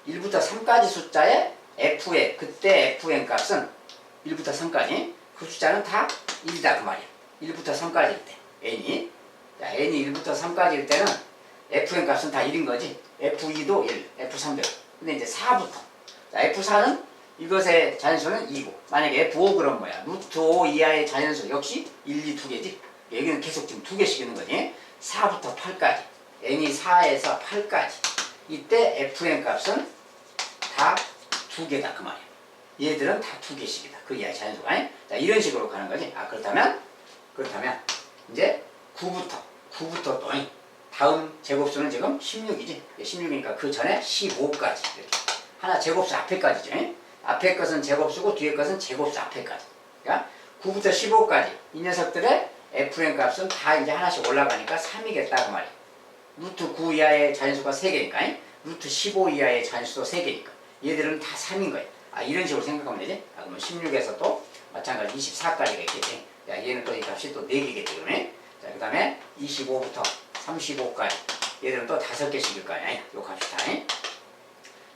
1부터 3까지 숫자의 F의, 그때 Fn 값은 1부터 3까지. 그 숫자는 다 1이다, 그 말이야. 1부터 3까지일 때. n이. 자, n이 1부터 3까지일 때는 Fn 값은 다 1인 거지. F2도 1, F3도 1. 근데 이제 4부터. 자, F4는 이것의 자연수는 2고. 만약에 F5 그럼 뭐야? 루트 5 이하의 자연수 역시 1, 2, 2개지. 여기는 계속 지금 2개씩 있는 거지. 4부터 8까지. n이 4에서 8까지. 이때 Fn 값은 다 2개다, 그 말이야. 얘들은 다 2개씩이다. 그 이하의 자연수가. 자, 이런 식으로 가는 거지. 아, 그렇다면 이제 9부터 또 다음 제곱수는 지금 16이지. 16이니까 그 전에 15까지. 이렇게. 하나 제곱수 앞에까지죠. 앞에 것은 제곱수고 뒤에 것은 제곱수 앞에까지. 그러니까 9부터 15까지. 이 녀석들의 Fn 값은 다 이제 하나씩 올라가니까 3이겠다, 그 말이야. 루트 9 이하의 자연수가 3개니까. 루트 15 이하의 자연수도 3개니까. 얘들은 다 3인 거야. 아, 이런 식으로 생각하면 되지? 아, 그러면 16에서 또 마찬가지 24까지가 있겠지. 야, 얘는 또 이 값이 또 4개겠지, 그러면. 자, 그 다음에 25부터 35까지. 얘들은 또 5개씩일 거 아니야. 요 값이 다.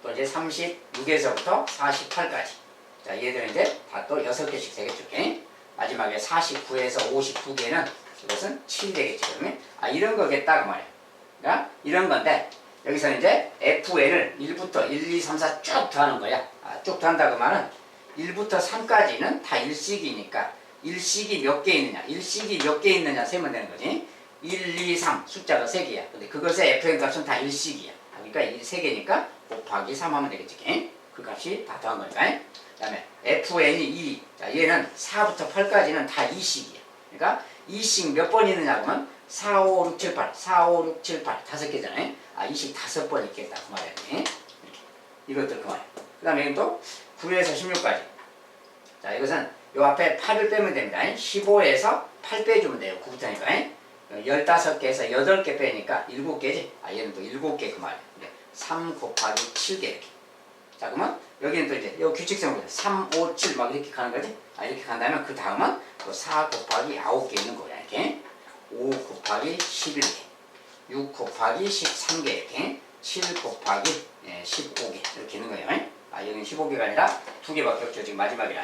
또 이제 36에서부터 48까지. 자, 얘들은 이제 다 또 6개씩 되겠죠. 마지막에 49에서 59개는 이것은 7이 되겠죠. 그러면. 아, 이런 거겠다, 그 말이야. 그러니까 이런 건데, 여기서 이제 FN을 1부터 1, 2, 3, 4 쭉 더하는 거야. 아, 쭉 더한다 그 말은 1부터 3까지는 다 일식이니까 일식이 몇 개 있느냐, 일식이 몇 개 있느냐 세면 되는 거지. 1, 2, 3 숫자가 3개야. 근데 그것의 FN 값은 다 일식이야. 그러니까 3개니까 곱하기 3 하면 되겠지. 그 값이 다 더한 거니까. 그 다음에 FN이 2. 자, 얘는 4부터 8까지는 다 2식이야. 그러니까 2식 몇 번 있느냐 그러면 4, 5, 6, 7, 8, 4, 5, 6, 7, 8 5개잖아요. 아, 2식 5번 있겠다 그 말이야. 이렇게. 이것들 그 말이야. 그 다음에 여기 또 9에서 16까지. 자, 이것은 요 앞에 8을 빼면 됩니다. 15에서 8 빼주면 돼요. 9부터니까. 15개에서 8개 빼니까 7개지. 아, 얘는 또 7개 그 말이야. 3 곱하기 7개 이렇게. 자, 그러면 여기는 또 이제 요 규칙성으로 3, 5, 7 막 이렇게 가는 거지. 이렇게 간다면 그 다음은 또 4 곱하기 9개 있는 거야. 이렇게 5 곱하기 11개, 6 곱하기 13개 이렇게 7 곱하기 15개 이렇게 있는 거예요. 여기는 15개가 아니라 2개밖에 없죠. 지금 마지막이라.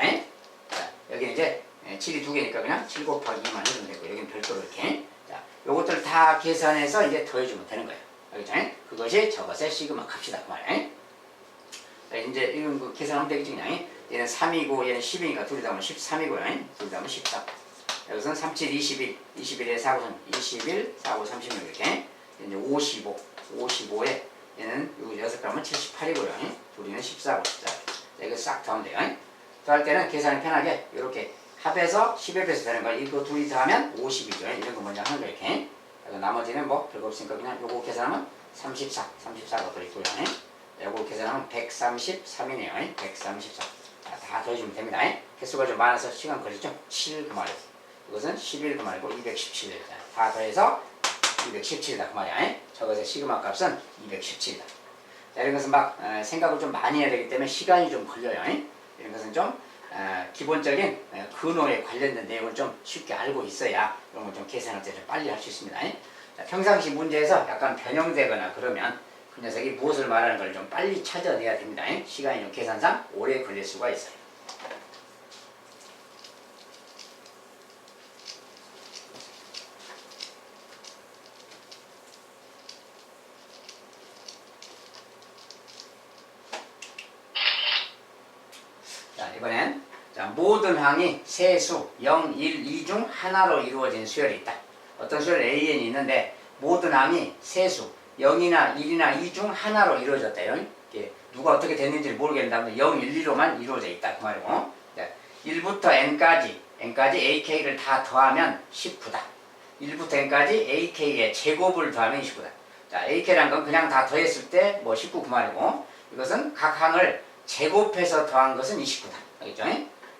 자, 여기는 이제 7이 2개니까 그냥 7 곱하기 2만 해주면 되고 여기는 별도로 이렇게. 자, 요것들을 다 계산해서 이제 더해주면 되는 거예요. 알겠죠? 그것이 저것의 시그마 값이다. 그 말이에요. 자, 이제 이건 그 계산하면 되겠지 그냥. 얘는 3이고 얘는 10이니까 둘이 다 하면 13이고요. 둘이 다 하면 14. 여기서는 3, 7, 21. 21에 4, 9, 3, 21, 4, 9, 36 이렇게. 이제 55. 55에 얘는 요 6개 하면 78이고요. 둘이는 14고 14. 자, 이거 싹 더하면 돼요. 더할 때는 계산이 편하게 이렇게 합해서 10에 배서 되는 거. 이거 둘이 더하면 50이죠. 이런 거 먼저 하는 거 이렇게. 나머지는 뭐 별거 없으니까 그냥 요거 계산하면 34. 34가 들어있고요. 요거 계산하면 133이네요. 134. 자, 다 더해주면 됩니다. 개수가 좀 많아서 시간 걸리죠? 7 그 말이고. 이것은 11 그 말이고 217. 다 더해서 217이다 그 말이야. 저것의 시그마 값은 217이다. 자, 이런 것은 막 생각을 좀 많이 해야 되기 때문에 시간이 좀 걸려요. 이런 것은 좀 기본적인 근호에 관련된 내용을 좀 쉽게 알고 있어야 이런 걸 좀 계산할 때 좀 빨리 할 수 있습니다. 자, 평상시 문제에서 약간 변형되거나 그러면 그 녀석이 무엇을 말하는 걸 좀 빨리 찾아내야 됩니다. 시간이 좀 계산상 오래 걸릴 수가 있어요. 자, 이번엔 모든 항이 세수 0, 1, 2 중 하나로 이루어진 수열이 있다. 어떤 수열 AN이 있는데 모든 항이 세수 0이나 1이나 2 중 하나로 이루어졌대요. 누가 어떻게 됐는지 모르겠는데 0, 1, 2로만 이루어져 있다 그 말이고. 1부터 n까지 ak를 다 더하면 19다. 1부터 n까지 ak의 제곱을 더하면 29다. 자, ak라는 건 그냥 다 더했을 때 뭐 19 그 말이고, 이것은 각 항을 제곱해서 더한 것은 29다. 알겠죠?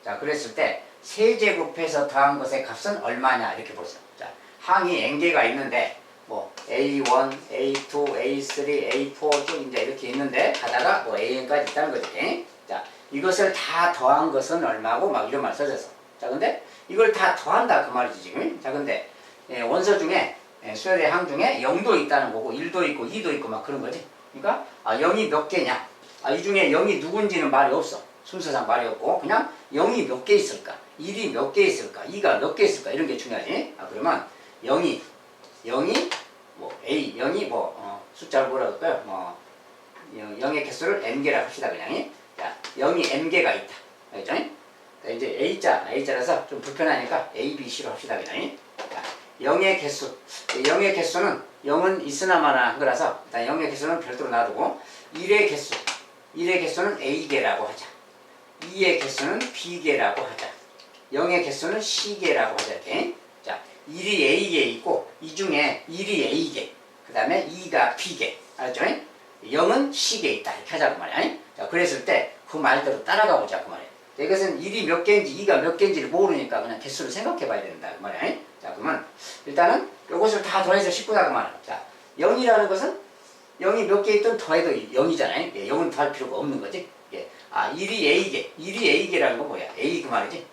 자, 그랬을 때 세제곱해서 더한 것의 값은 얼마냐 이렇게 보세요. 자, 항이 n개가 있는데 뭐 A1, A2, A3, A4 쭉 이제 이렇게 있는데 가다가 뭐 AN까지 있다는 거지. 자, 이것을 다 더한 것은 얼마고 막 이런 말 써져서. 자, 근데 이걸 다 더한다 그 말이지 지금. 자, 근데 원소 중에 수열의 항 중에 0도 있다는 거고 1도 있고 2도 있고 막 그런 거지. 그러니까 0이 몇 개냐? 이 중에 0이 누군지는 말이 없어. 순서상 말이 없고 그냥 0이 몇 개 있을까? 1이 몇 개 있을까? 2가 몇 개 있을까? 이런 게 중요하지. 그러면 0이 뭐 A 0이 뭐 숫자를 뭐라 할까요? 뭐 0의 개수를 n개라 합시다 그냥. 자, 0이 n개가 있다. 알겠죠? 자, 이제 A자라서 좀 불편하니까 A, B, C로 합시다 그냥. 자, 0의 개수는 0은 있으나 마나 한 거라서 일단 0의 개수는 별도로 놔두고 1의 개수는 A개라고 하자. 2의 개수는 B개라고 하자. 0의 개수는 C개라고 하자 이렇게. 자, 1이 A개 있고 이 중에 1이 A개, 그 다음에 2가 B개. 알았죠? 0은 C개 있다 이렇게 하자 그 말이야. 자, 그랬을 때 그 말대로 따라가 보자 그 말이야. 이것은 1이 몇 개인지 2가 몇 개인지를 모르니까 그냥 개수를 생각해 봐야 된다 그 말이야. 자, 그러면 일단은 이것을 다 더해서 19다 그 말이야. 자, 0이라는 것은 0이 몇 개 있든 더해도 0이잖아요. 0은 더할 필요가 없는 거지. 1이 A개라는 건 뭐야? A 그 말이지.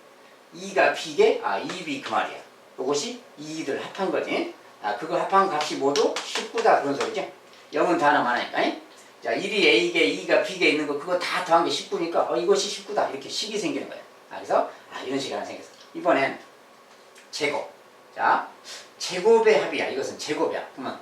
2가 B개, 2B 그 말이야. 이것이 2를 합한 거지. 그거 합한 값이 모두 19다 그런 소리지. 0은 더 하나 많으니까. 자, 1이 A개, 2가 B개 있는 거 그거 다 더한 게 19니까 이것이 19다 이렇게 식이 생기는 거야. 그래서 이런 식이 하나 생겼어. 이번엔 제곱. 자, 제곱의 합이야. 이것은 제곱이야. 그러면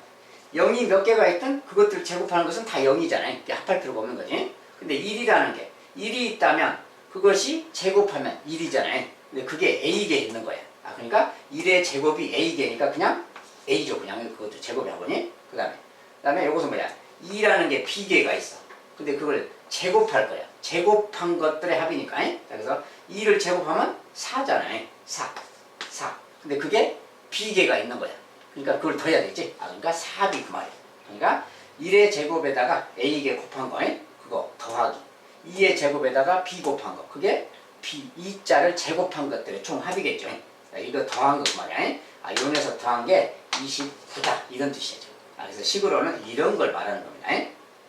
0이 몇 개가 있든 그것들 제곱하는 것은 다 0이잖아요. 합할 필요가 없는 거지. 근데 1이라는 게 1이 있다면 그것이 제곱하면 1이잖아요. 근데 그게 A개 있는 거야. 그러니까 1의 제곱이 A개니까 그냥 A죠. 그냥 그것도 제곱이라고 보니. 그 다음에 이것은 뭐야? 2라는 게 B개가 있어. 근데 그걸 제곱할 거야. 제곱한 것들의 합이니까. 그래서 2를 제곱하면 4잖아요. 4. 근데 그게 B개가 있는 거야. 그러니까 그걸 더해야 되겠지. 그러니까 4B 그 말이야. 그러니까 1의 제곱에다가 A개 곱한 거, 그거 더하기. 2의 제곱에다가 B 곱한 거, 그게 B, 2자를 제곱한 것들의 총 합이겠죠. 이거 더한 거 그 말이야. 이 녀석 더한 게 29다. 이런 뜻이죠. 그래서 식으로는 이런 걸 말하는 겁니다.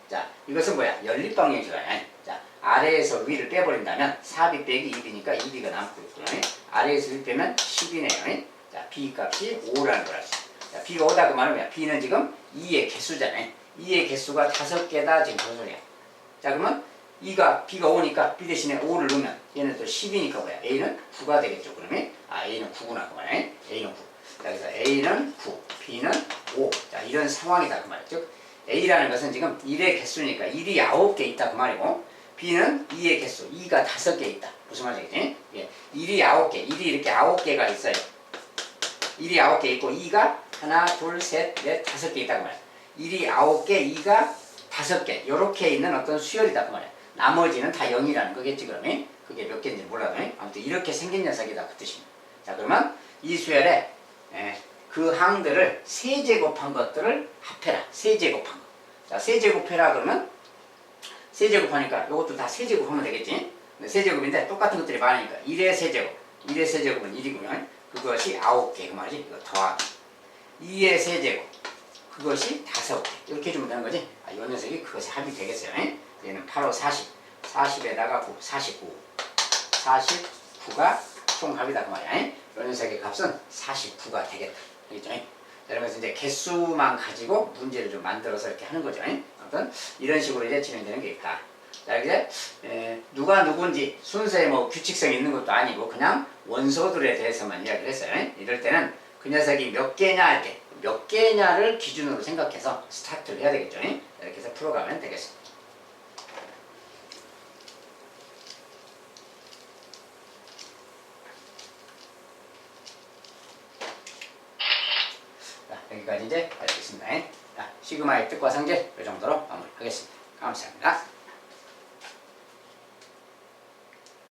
자, 이것은 뭐야? 연립방정식이야. 자, 아래에서 위를 빼버린다면 4b 빼기 2b니까 2b가 남고 있고요. 아래에서 위 빼면 10이네요. 자, b 값이 5라는 걸 알았어요. 자, b가 5다 그 말은 뭐야? b는 지금 2의 개수잖아요. 2의 개수가 5개다 지금 그런 소리야. 자, 그러면 b가 5니까 b 대신에 5를 넣으면 얘는 또 10이니까 뭐야? a는 9가 되겠죠. 그러면 a는 9구나 그 말이야. a는 9. 자, 그래서 a는 9, b는 5. 자, 이런 상황이다 그 말이야. 즉 a라는 것은 지금 1의 개수니까 1이 9개 있다 그 말이고, b는 2의 개수, 2가 5개 있다. 무슨 말이지? 예, 1이 9개, 1이 이렇게 9개가 있어요. 1이 9개 있고 2가 하나, 둘, 셋, 넷, 5개 있다 그 말이야. 1이 9개, 2가 5개 이렇게 있는 어떤 수열이다 그 말이야. 나머지는 다 0이라는 거겠지 그러면? 그게 몇 개인지 몰라도 아무튼 이렇게 생긴 녀석이다 그 뜻입니다. 자, 그러면 이 수열에 그 항들을 세제곱한 것들을 합해라. 세제곱한 거. 자, 세제곱해라 그러면 세제곱하니까 이것도 다 세제곱하면 되겠지. 세제곱인데 똑같은 것들이 많으니까 1의 세제곱, 1의 세제곱은 1이고요. 그것이 9개 그 말이지. 이거 더하기 2의 세제곱, 그것이 5개 이렇게 해주면 되는 거지. 아, 이 녀석이 그것이 합이 되겠어요. 얘는 8, 5, 40, 40에다가 9, 49, 49가 총합이다 그 말이야. 이 녀석의 값은 49가 되겠다. 알겠죠? 그러면서 이제 개수만 가지고 문제를 좀 만들어서 이렇게 하는 거죠. 아무튼 이런 식으로 이제 진행되는 게 있다. 자, 이제 누가 누군지 순서에 뭐 규칙성이 있는 것도 아니고 그냥 원소들에 대해서만 이야기를 했어요. 이럴 때는 그 녀석이 몇 개냐 할 때 몇 개냐를 기준으로 생각해서 스타트를 해야 되겠죠. 이렇게 해서 풀어가면 되겠습니다. 자, 여기까지 이제 알겠습니다. 자, 시그마의 뜻과 성질 이 정도로 마무리하겠습니다. 감사합니다.